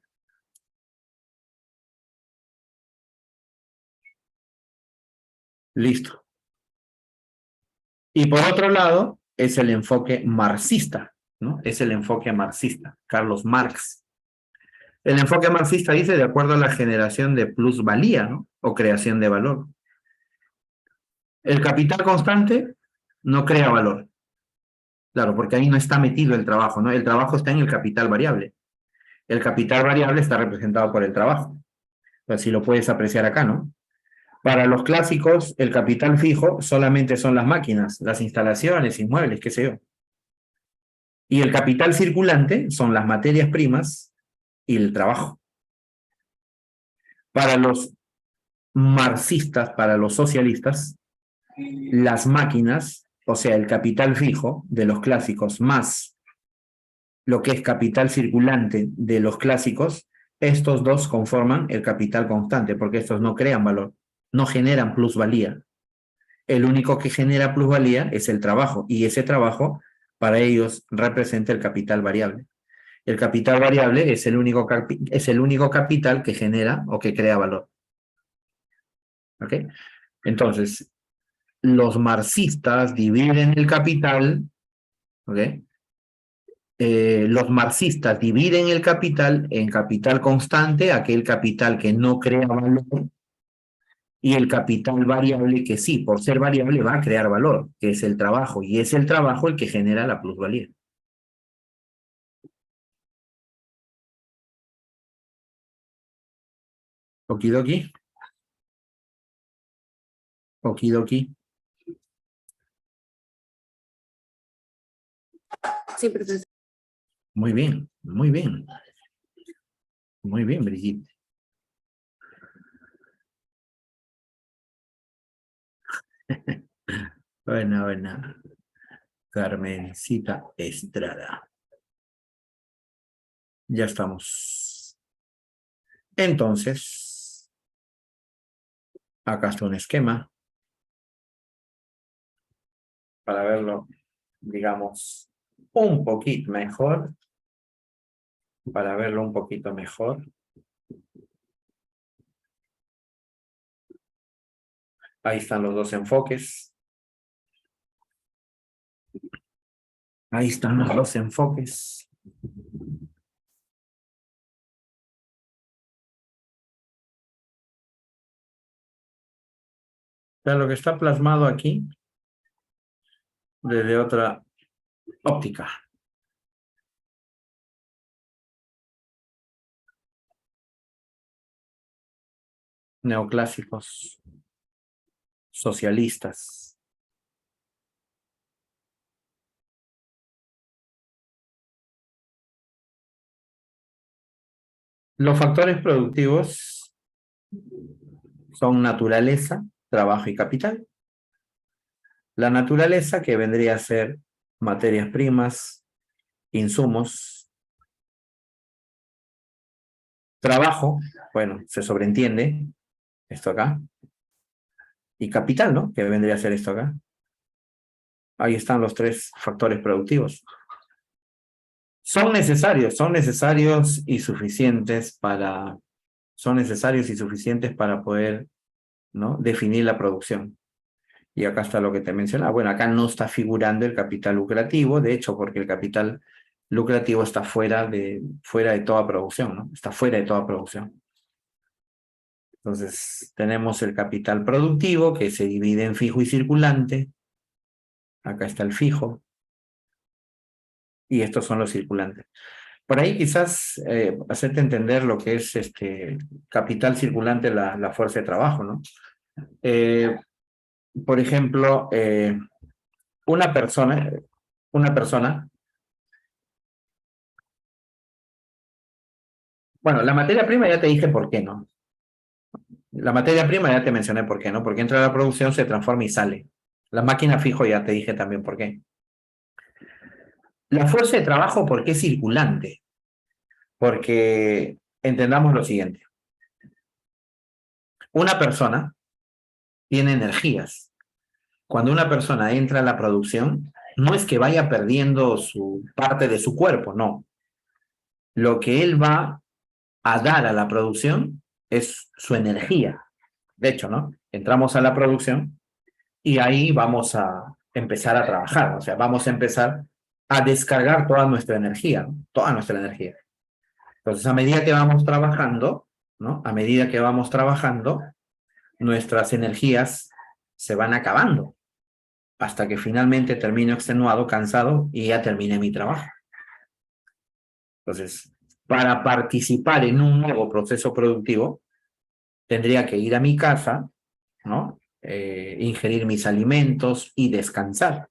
Listo. Y por otro lado, es el enfoque marxista, ¿no? Es el enfoque marxista, Carlos Marx. El enfoque marxista dice de acuerdo a la generación de plusvalía, ¿no? O creación de valor. El capital constante no crea valor. Claro, porque ahí no está metido el trabajo, ¿no? El trabajo está en el capital variable. El capital variable está representado por el trabajo. Pues si lo puedes apreciar acá, ¿no? Para los clásicos, el capital fijo solamente son las máquinas, las instalaciones, inmuebles, qué sé yo. Y el capital circulante son las materias primas y el trabajo. Para los marxistas, para los socialistas, las máquinas, o sea, el capital fijo de los clásicos más lo que es capital circulante de los clásicos, estos dos conforman el capital constante, porque estos no crean valor, no generan plusvalía. El único que genera plusvalía es el trabajo, y ese trabajo para ellos representa el capital variable. El capital variable es el único capital que genera o que crea valor. ¿Ok? Entonces, los marxistas dividen el capital, ¿ok? Los marxistas dividen el capital en capital constante, aquel capital que no crea valor, y el capital variable que sí, por ser variable, va a crear valor, que es el trabajo, y es el trabajo el que genera la plusvalía. Okidoki. Okidoki.
Sí, profesor.
Muy bien, muy bien. Muy bien, Brigitte. Buena, buena. Carmencita Estrada. Ya estamos. Entonces, acá está un esquema para verlo, digamos, un poquito mejor. Para verlo un poquito mejor. Ahí están los dos enfoques. Ahí están los dos enfoques. O sea, lo que está plasmado aquí, desde otra óptica. Neoclásicos, socialistas. Los factores productivos son naturaleza, trabajo y capital. La naturaleza, que vendría a ser materias primas, insumos, trabajo, bueno, se sobreentiende esto acá, y capital, ¿no? Que vendría a ser esto acá. Ahí están los tres factores productivos. Son necesarios y suficientes para poder, ¿no?, definir la producción. Y acá está lo que te mencionaba. Bueno, acá no está figurando el capital lucrativo, de hecho, porque el capital lucrativo está fuera de toda producción, ¿no? Está fuera de toda producción. Entonces, tenemos el capital productivo, que se divide en fijo y circulante. Acá está el fijo. Y estos son los circulantes. Por ahí quizás hacerte entender lo que es capital circulante, la fuerza de trabajo, ¿no? Por ejemplo, una persona, bueno, la materia prima ya te dije por qué, ¿no? La materia prima ya te mencioné por qué, ¿no? Porque entra a la producción, se transforma y sale. La máquina fijo ya te dije también por qué. La fuerza de trabajo, ¿por qué circulante? Porque entendamos lo siguiente. Una persona tiene energías. Cuando una persona entra a la producción, no es que vaya perdiendo su parte de su cuerpo, no. Lo que él va a dar a la producción es su energía. De hecho, ¿no? Entramos a la producción y ahí vamos a empezar a trabajar, o sea, vamos a empezar a descargar toda nuestra energía, ¿no? Toda nuestra energía. Entonces, a medida que vamos trabajando, ¿no? A medida que vamos trabajando, nuestras energías se van acabando hasta que finalmente termino extenuado, cansado y ya terminé mi trabajo. Entonces, para participar en un nuevo proceso productivo, tendría que ir a mi casa, ¿no? Ingerir mis alimentos y descansar,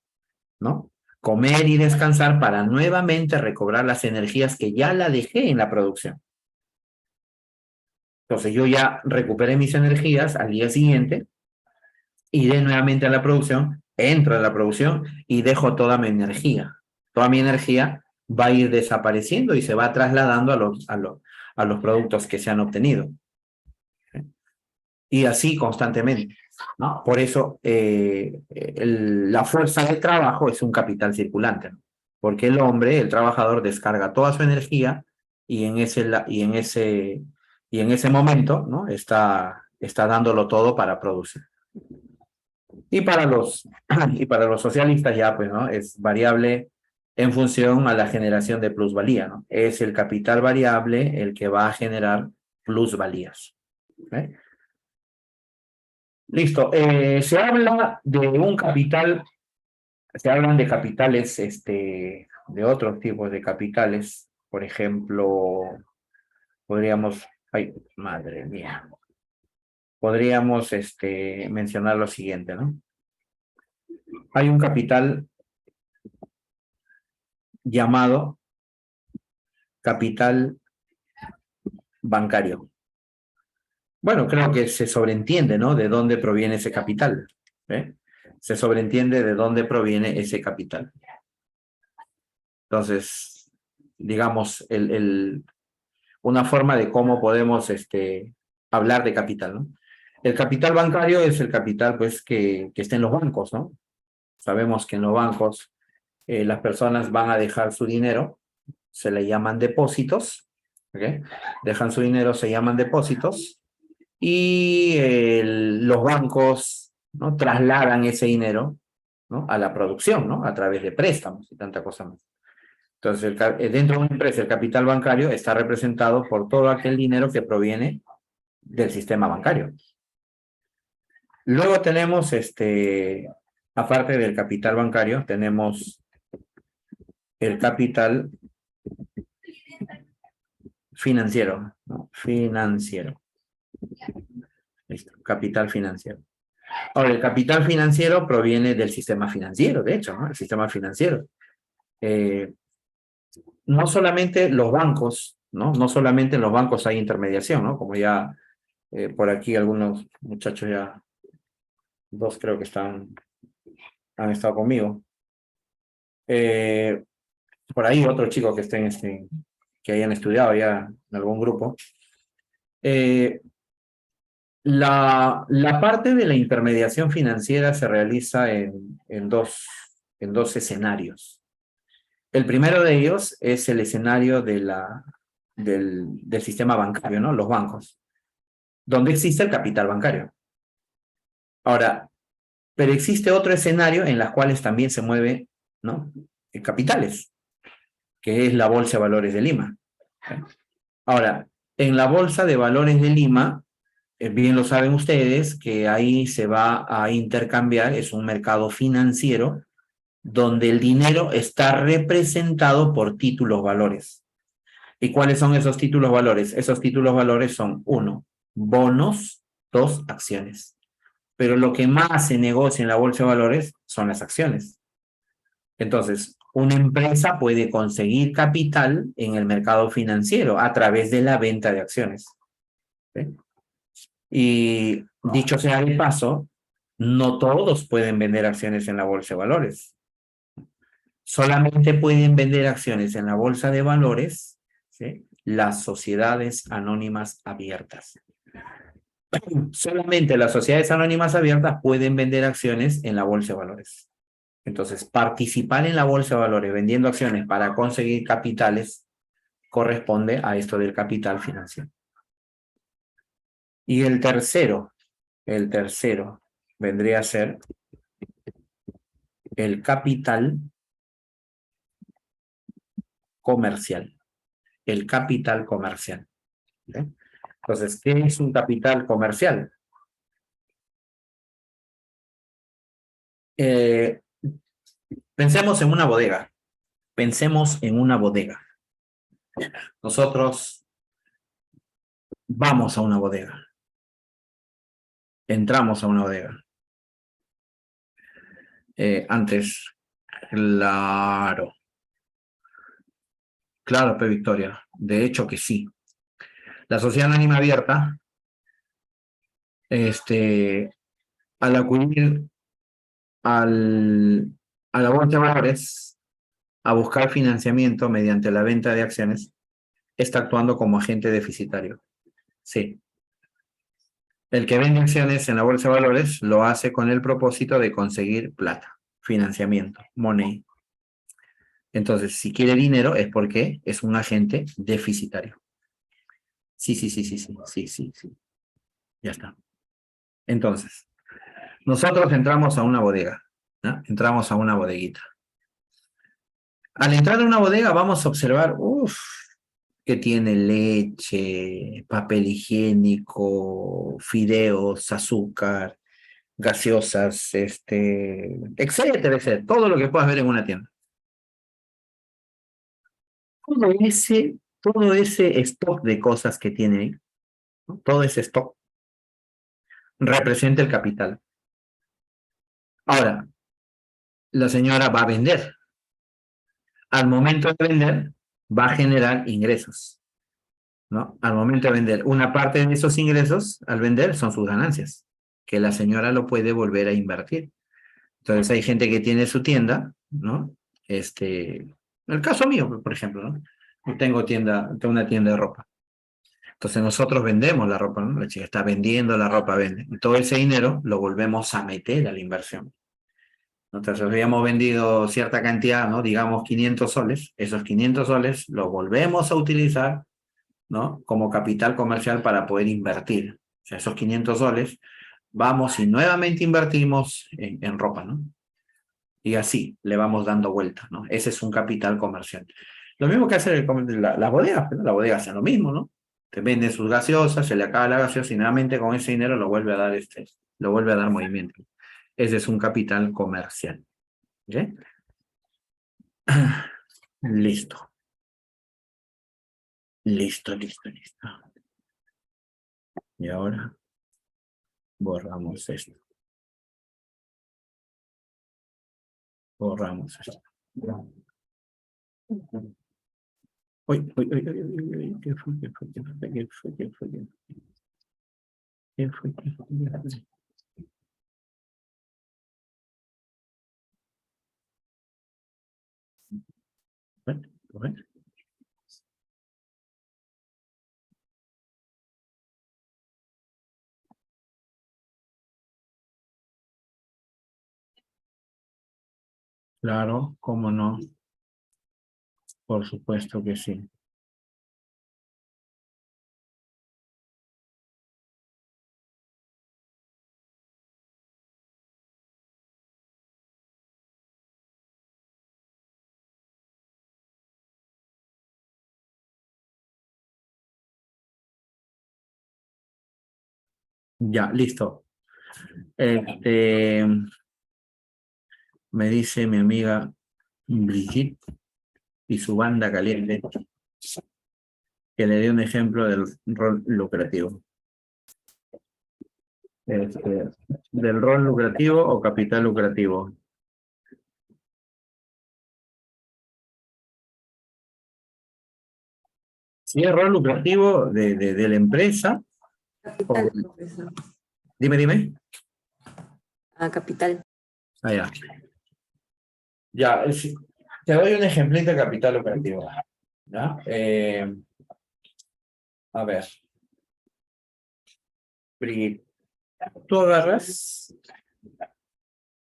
¿no? Comer y descansar para nuevamente recobrar las energías que ya la dejé en la producción. Entonces yo ya recuperé mis energías al día siguiente, iré nuevamente a la producción, entro a la producción y dejo toda mi energía. Toda mi energía va a ir desapareciendo y se va trasladando a los productos que se han obtenido. Y así constantemente, ¿no? Por eso la fuerza de trabajo es un capital circulante, ¿no? Porque el hombre, el trabajador, descarga toda su energía y en ese momento, ¿no?, está dándolo todo para producir. Y para los socialistas ya, pues, ¿no?, es variable en función a la generación de plusvalía, ¿no? Es el capital variable el que va a generar plusvalías. ¿Okay? Listo. Se habla de un capital, se hablan de capitales, de otros tipos de capitales. Por ejemplo, podríamos, ay, madre mía. podríamos mencionar lo siguiente, ¿no? Hay un capital llamado capital bancario. Bueno, creo que se sobreentiende, ¿no? De dónde proviene ese capital. ¿Eh? Se sobreentiende de dónde proviene ese capital. Entonces, digamos, una forma de cómo podemos hablar de capital, ¿no? El capital bancario es el capital, pues, que está en los bancos, ¿no? Sabemos que en los bancos las personas van a dejar su dinero, se le llaman depósitos, ¿ok? Dejan su dinero, se llaman depósitos, y los bancos, ¿no? Trasladan ese dinero, ¿no? A la producción, ¿no? A través de préstamos y tanta cosa más. Entonces, dentro de una empresa, el capital bancario está representado por todo aquel dinero que proviene del sistema bancario. Luego tenemos, aparte del capital bancario, tenemos el capital financiero, ¿no? Financiero. Listo, capital financiero. Ahora, el capital financiero proviene del sistema financiero, de hecho, ¿no? El sistema financiero. No solamente los bancos, ¿no? No solamente en los bancos hay intermediación, ¿no? Como ya por aquí algunos muchachos ya, dos creo que han estado conmigo. Por ahí otros chicos que estén, que hayan estudiado ya en algún grupo. La parte de la intermediación financiera se realiza en dos escenarios. El primero de ellos es el escenario del sistema bancario, ¿no? Los bancos, donde existe el capital bancario. Ahora, pero existe otro escenario en los cuales también se mueven, ¿no? Capitales, que es la Bolsa de Valores de Lima. Ahora, en la Bolsa de Valores de Lima, bien lo saben ustedes, que ahí se va a intercambiar, es un mercado financiero, donde el dinero está representado por títulos valores. ¿Y cuáles son esos títulos valores? Esos títulos valores son, 1, bonos, 2, acciones. Pero lo que más se negocia en la bolsa de valores son las acciones. Entonces, una empresa puede conseguir capital en el mercado financiero a través de la venta de acciones. ¿Sí? Y dicho sea de paso, no todos pueden vender acciones en la bolsa de valores. Solamente pueden vender acciones en la bolsa de valores, ¿sí? Las sociedades anónimas abiertas. Solamente las sociedades anónimas abiertas pueden vender acciones en la bolsa de valores. Entonces, participar en la bolsa de valores vendiendo acciones para conseguir capitales corresponde a esto del capital financiero. Y el tercero vendría a ser el capital comercial. El capital comercial. ¿Sí? Entonces, ¿qué es un capital comercial? Pensemos en una bodega. Pensemos en una bodega. Nosotros vamos a una bodega. Entramos a una bodega. Antes, claro. Claro, P. Victoria. De hecho que sí. La sociedad anónima abierta, al acudir a la bolsa de valores a buscar financiamiento mediante la venta de acciones, está actuando como agente deficitario. Sí. El que vende acciones en la bolsa de valores lo hace con el propósito de conseguir plata, financiamiento, money. Entonces, si quiere dinero es porque es un agente deficitario. Sí. Ya está. Entonces, nosotros entramos a una bodega, ¿no? Entramos a una bodeguita. Al entrar a una bodega vamos a observar, que tiene leche, papel higiénico, fideos, azúcar, gaseosas, etcétera, etcétera. Todo lo que puedas ver en una tienda. Todo ese stock de cosas que tiene ahí, ¿no? Todo ese stock representa el capital. Ahora, la señora va a vender. Al momento de vender, va a generar ingresos, ¿no? Al momento de vender, una parte de esos ingresos, al vender, son sus ganancias, que la señora lo puede volver a invertir. Entonces, hay gente que tiene su tienda, ¿no? El caso mío, por ejemplo, ¿no? Yo tengo una tienda de ropa. Entonces, nosotros vendemos la ropa, ¿no? La chica está vendiendo la ropa, vende. Y todo ese dinero lo volvemos a meter a la inversión. Entonces, habíamos vendido cierta cantidad, ¿no? Digamos 500 soles. Esos 500 soles los volvemos a utilizar, ¿no? Como capital comercial para poder invertir. O sea, esos 500 soles vamos y nuevamente invertimos en ropa, ¿no? Y así le vamos dando vueltas, ¿no? Ese es un capital comercial. Lo mismo que hace las bodegas, ¿no? Las bodegas hacen lo mismo, ¿no? Te venden sus gaseosas, se le acaba la gaseosa y nuevamente con ese dinero lo vuelve a dar lo vuelve a dar movimiento. Ese es un capital comercial. ¿Ok? Listo. Listo. Y ahora borramos esto. Borramos esto. Uy, ¿qué fue? Bueno. Claro, cómo no. Por supuesto que sí. Ya, listo. Me dice mi amiga Brigitte y su banda caliente que le dé un ejemplo del rol lucrativo. Del rol lucrativo o capital lucrativo. Si es rol lucrativo de la empresa.
Capital, profesor.
Dime.
Capital.
Ya. Ya, te doy un ejemplito de capital lucrativo. ¿Ya? A ver. Tú agarras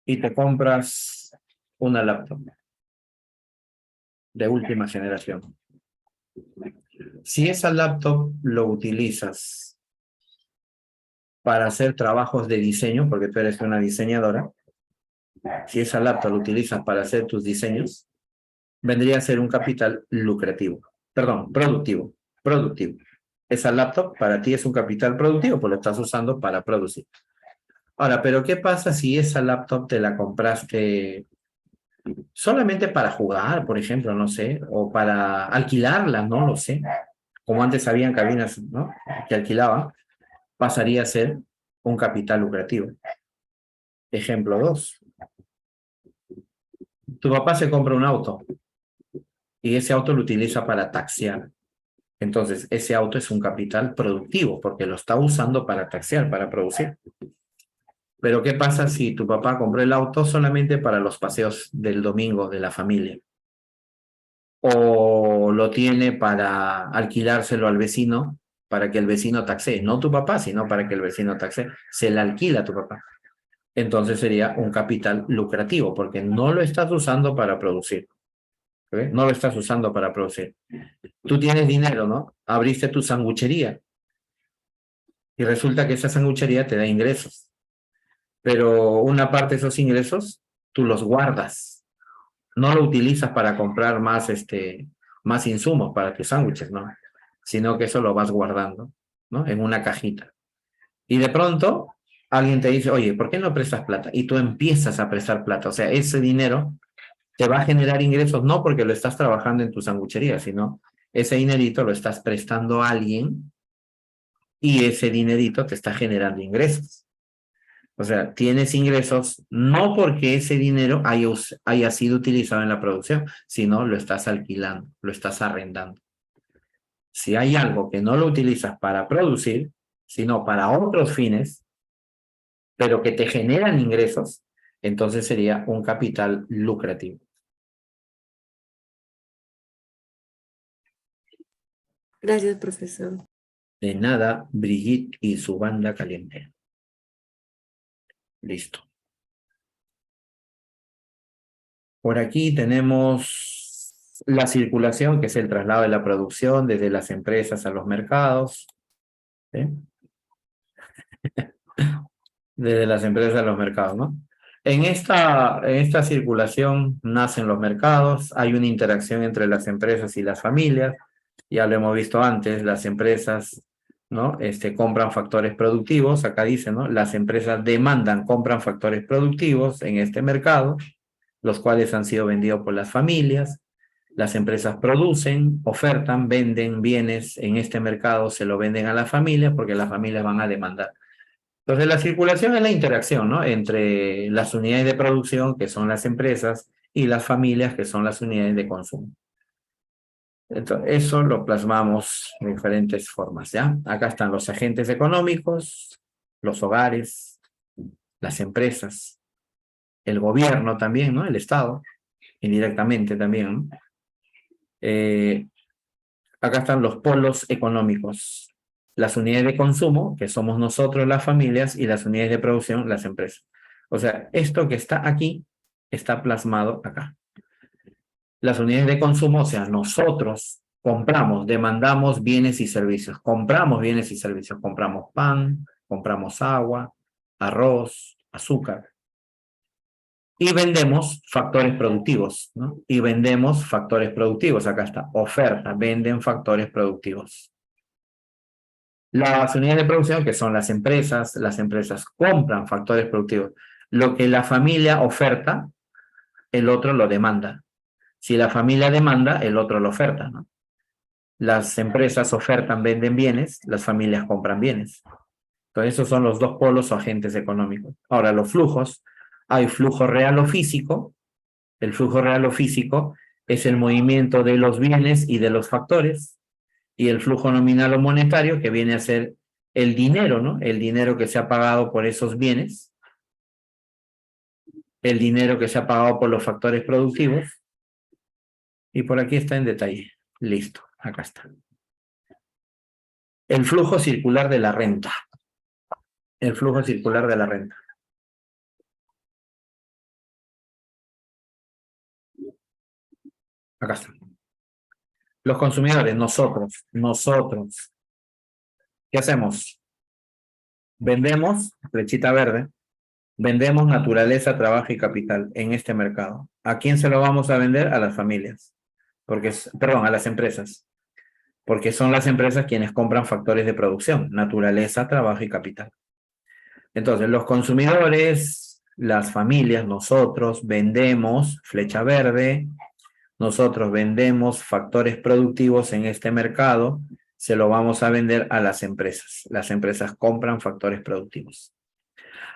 y te compras una laptop de última generación. Si esa laptop lo utilizas para hacer trabajos de diseño, porque tú eres una diseñadora, si esa laptop lo utilizas para hacer tus diseños, vendría a ser un capital lucrativo. Perdón, productivo. Esa laptop para ti es un capital productivo, pues lo estás usando para producir. Ahora, pero ¿qué pasa si esa laptop te la compraste solamente para jugar, por ejemplo, no sé, o para alquilarla, no lo sé, como antes habían cabinas, ¿no?, que alquilaban, pasaría a ser un capital lucrativo. Ejemplo 2. Tu papá se compra un auto y ese auto lo utiliza para taxiar. Entonces, ese auto es un capital productivo porque lo está usando para taxiar, para producir. Pero ¿qué pasa si tu papá compró el auto solamente para los paseos del domingo de la familia? O lo tiene para alquilárselo al vecino para que el vecino taxee. No tu papá, sino para que el vecino taxee. Se le alquila a tu papá. Entonces sería un capital lucrativo porque no lo estás usando para producir. ¿Okay? No lo estás usando para producir. Tú tienes dinero, ¿no? Abriste tu sanguchería y resulta que esa sanguchería te da ingresos. Pero una parte de esos ingresos tú los guardas. No lo utilizas para comprar más insumos para tus sándwiches, ¿no? Sino que eso lo vas guardando, ¿no? En una cajita. Y de pronto alguien te dice, oye, ¿por qué no prestas plata? Y tú empiezas a prestar plata. O sea, ese dinero te va a generar ingresos no porque lo estás trabajando en tu sanguchería, sino ese dinerito lo estás prestando a alguien y ese dinerito te está generando ingresos. O sea, tienes ingresos no porque ese dinero haya sido utilizado en la producción, sino lo estás alquilando, lo estás arrendando. Si hay algo que no lo utilizas para producir, sino para otros fines, pero que te generan ingresos, entonces sería un capital lucrativo.
Gracias, profesor.
De nada, Brigitte y su banda caliente. Listo. Por aquí tenemos la circulación, que es el traslado de la producción desde las empresas a los mercados. ¿Sí? Desde las empresas a los mercados, ¿no? En esta circulación nacen los mercados, hay una interacción entre las empresas y las familias. Ya lo hemos visto antes, las empresas, ¿no? Compran factores productivos, acá dice, ¿no? Las empresas demandan, compran factores productivos en este mercado, los cuales han sido vendidos por las familias. Las empresas producen, ofertan, venden bienes en este mercado, se lo venden a las familias porque las familias van a demandar. Entonces, la circulación es la interacción, ¿no? Entre las unidades de producción, que son las empresas, y las familias, que son las unidades de consumo. Entonces, eso lo plasmamos de diferentes formas, ¿ya? Acá están los agentes económicos, los hogares, las empresas, el gobierno también, ¿no? El Estado, indirectamente también, ¿no? Acá están los polos económicos, las unidades de consumo, que somos nosotros las familias, y las unidades de producción, las empresas. O sea, esto que está aquí está plasmado acá. Las unidades de consumo, o sea, nosotros compramos, demandamos bienes y servicios. Compramos bienes y servicios. Compramos pan, compramos agua, arroz, azúcar. Y vendemos factores productivos, ¿no? Y vendemos factores productivos. Acá está, oferta, venden factores productivos. Las unidades de producción, que son las empresas compran factores productivos. Lo que la familia oferta, el otro lo demanda. Si la familia demanda, el otro lo oferta, ¿no? Las empresas ofertan, venden bienes, las familias compran bienes. Entonces, esos son los dos polos o agentes económicos. Ahora, los flujos, hay flujo real o físico. El flujo real o físico es el movimiento de los bienes y de los factores, y el flujo nominal o monetario, que viene a ser el dinero, ¿no? El dinero que se ha pagado por esos bienes, el dinero que se ha pagado por los factores productivos, y por aquí está en detalle. Listo, acá está. El flujo circular de la renta. El flujo circular de la renta. Acá está. Los consumidores, nosotros. ¿Qué hacemos? Vendemos, flechita verde, vendemos naturaleza, trabajo y capital en este mercado. ¿A quién se lo vamos a vender? A las familias. Perdón, a las empresas. Porque son las empresas quienes compran factores de producción, naturaleza, trabajo y capital. Entonces, los consumidores, las familias, nosotros vendemos, flecha verde, nosotros vendemos factores productivos en este mercado, se lo vamos a vender a las empresas. Las empresas compran factores productivos.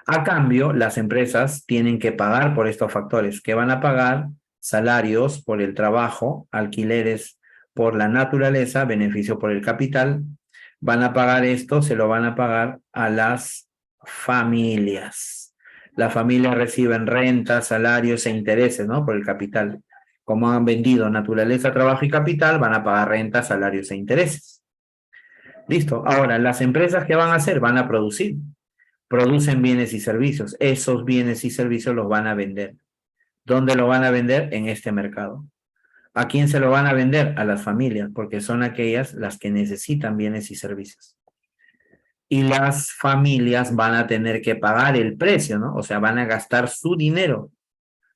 A cambio, las empresas tienen que pagar por estos factores. ¿Qué van a pagar? Salarios por el trabajo, alquileres por la naturaleza, beneficio por el capital. Van a pagar esto, se lo van a pagar a las familias. Las familias reciben rentas, salarios e intereses, ¿no? Por el capital. Como han vendido naturaleza, trabajo y capital, van a pagar rentas, salarios e intereses. Listo. Ahora, las empresas, ¿qué van a hacer? Van a producir. Producen bienes y servicios. Esos bienes y servicios los van a vender. ¿Dónde lo van a vender? En este mercado. ¿A quién se lo van a vender? A las familias, porque son aquellas las que necesitan bienes y servicios. Y las familias van a tener que pagar el precio, ¿no? O sea, van a gastar su dinero,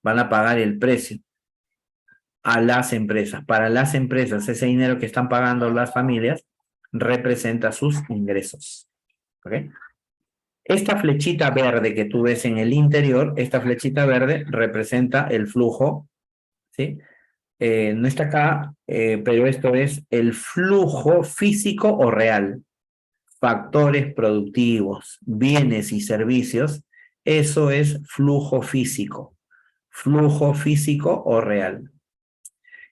van a pagar el precio a las empresas. Para las empresas, ese dinero que están pagando las familias representa sus ingresos. ¿Ok? Esta flechita verde que tú ves en el interior, esta flechita verde representa el flujo, ¿sí? No está acá, pero esto es el flujo físico o real. Factores productivos, bienes y servicios Eso es flujo físico o real.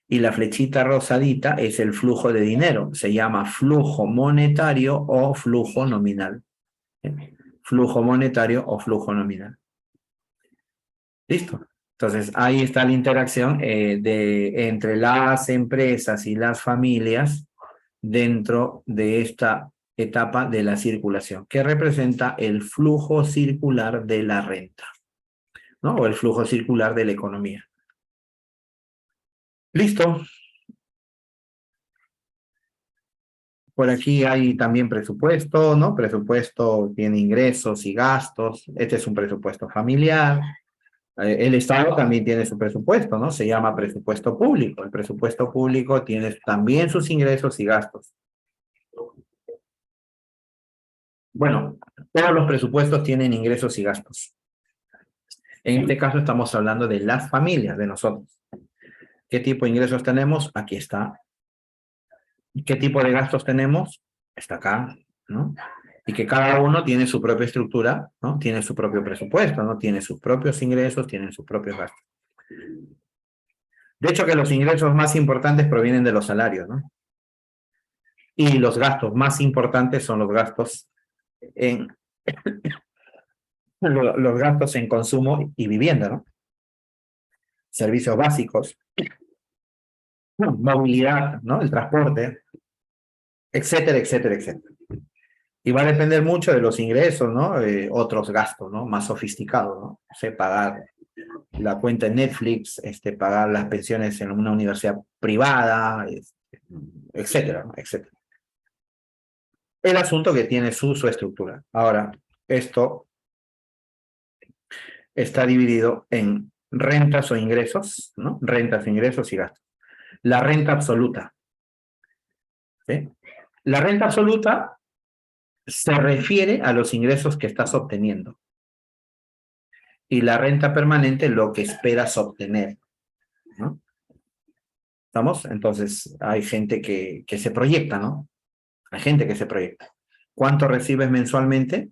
Y la flechita rosadita es el flujo de dinero. Se llama flujo monetario o flujo nominal. Flujo monetario o flujo nominal. ¿Listo? Entonces, ahí está la interacción entre las empresas y las familias dentro de esta etapa de la circulación, que representa el flujo circular de la renta, ¿no? O el flujo circular de la economía. ¿Listo? Por aquí hay también presupuesto, ¿no? Presupuesto tiene ingresos y gastos. Este es un presupuesto familiar. El Estado también tiene su presupuesto, ¿no? Se llama presupuesto público. El presupuesto público tiene también sus ingresos y gastos. Bueno, todos los presupuestos tienen ingresos y gastos. En este caso estamos hablando de las familias, de nosotros. ¿Qué tipo de ingresos tenemos? Aquí está. ¿Qué tipo de gastos tenemos? Está acá, ¿no? Y que cada uno tiene su propia estructura, ¿no? Tiene su propio presupuesto, ¿no? Tiene sus propios ingresos, tienen sus propios gastos. De hecho, que los ingresos más importantes provienen de los salarios, ¿no? Y los gastos más importantes son los gastos en, los gastos en consumo y vivienda, ¿no? Servicios básicos, movilidad, ¿no? El transporte, etcétera, etcétera, etcétera. Y va a depender mucho de los ingresos, ¿no? Otros gastos, ¿no? Más sofisticados, ¿no? O sea, pagar la cuenta en Netflix, pagar las pensiones en una universidad privada, etcétera, ¿no? Etcétera. El asunto que tiene su estructura. Ahora, esto está dividido en rentas o ingresos, ¿no? Rentas, ingresos y gastos. La renta absoluta. ¿Sí? La renta absoluta se refiere a los ingresos que estás obteniendo. Y la renta permanente, lo que esperas obtener, ¿no? ¿Estamos? Entonces, hay gente que se proyecta, ¿no? Hay gente que se proyecta. ¿Cuánto recibes mensualmente?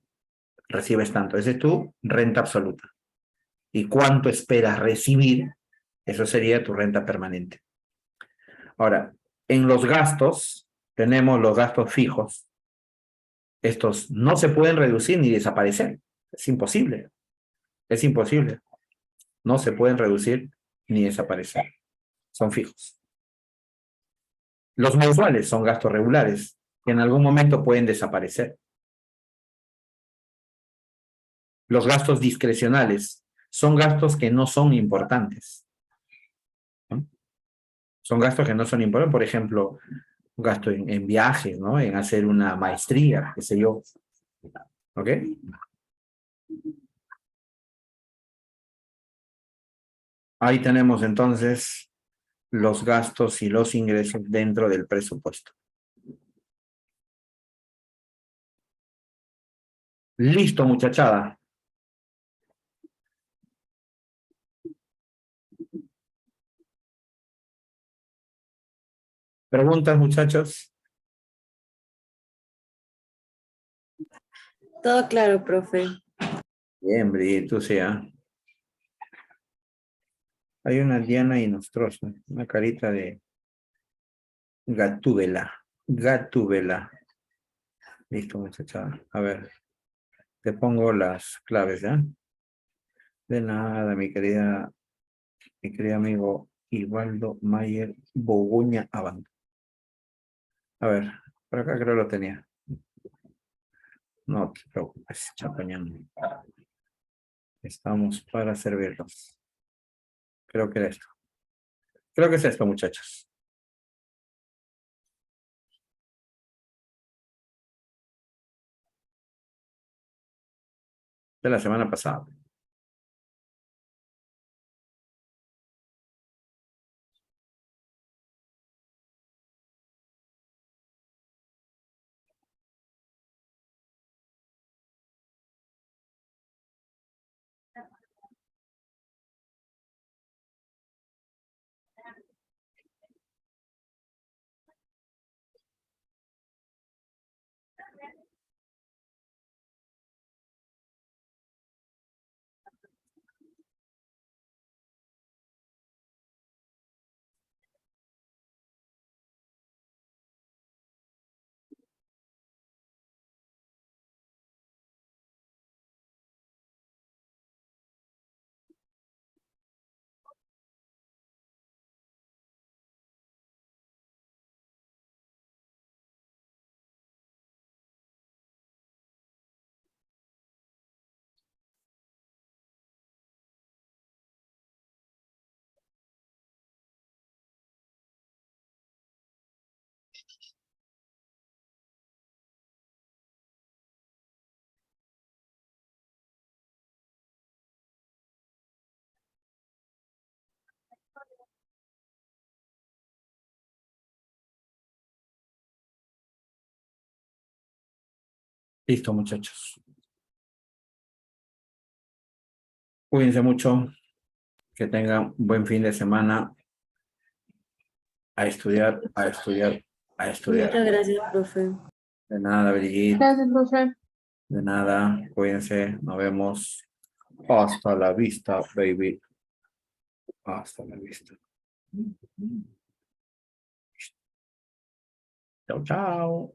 Recibes tanto. Esa es tu renta absoluta. ¿Y cuánto esperas recibir? Eso sería tu renta permanente. Ahora, en los gastos, tenemos los gastos fijos. Estos no se pueden reducir ni desaparecer. Es imposible. Es imposible. No se pueden reducir ni desaparecer. Son fijos. Los mensuales son gastos regulares, que en algún momento pueden desaparecer. Los gastos discrecionales son gastos que no son importantes, ¿no? Son gastos que no son importantes. Por ejemplo, un gasto en viajes, ¿no? En hacer una maestría, qué sé yo. ¿Ok? Ahí tenemos entonces los gastos y los ingresos dentro del presupuesto. Listo, muchachada. ¿Preguntas, muchachos?
Todo claro, profe.
Bien, Brigitte, tú sea. Hay una Diana Inostrosa, una carita de Gatúbela. Gatúbela. Listo, muchachada. A ver, te pongo las claves, ¿ya? De nada, mi querido amigo Ivaldo Mayer Boguña Abando. A ver, por acá creo lo tenía. No te preocupes, champañán. Estamos para servirlos. Creo que era esto. Creo que es esto, muchachos. De la semana pasada. Listo, muchachos. Cuídense mucho. Que tengan un buen fin de semana. A estudiar, a estudiar, a estudiar.
Muchas gracias, profe.
De nada, Brigitte.
Gracias, profe.
De nada. Cuídense. Nos vemos. Hasta la vista, baby. Hasta la vista. Chao, chao.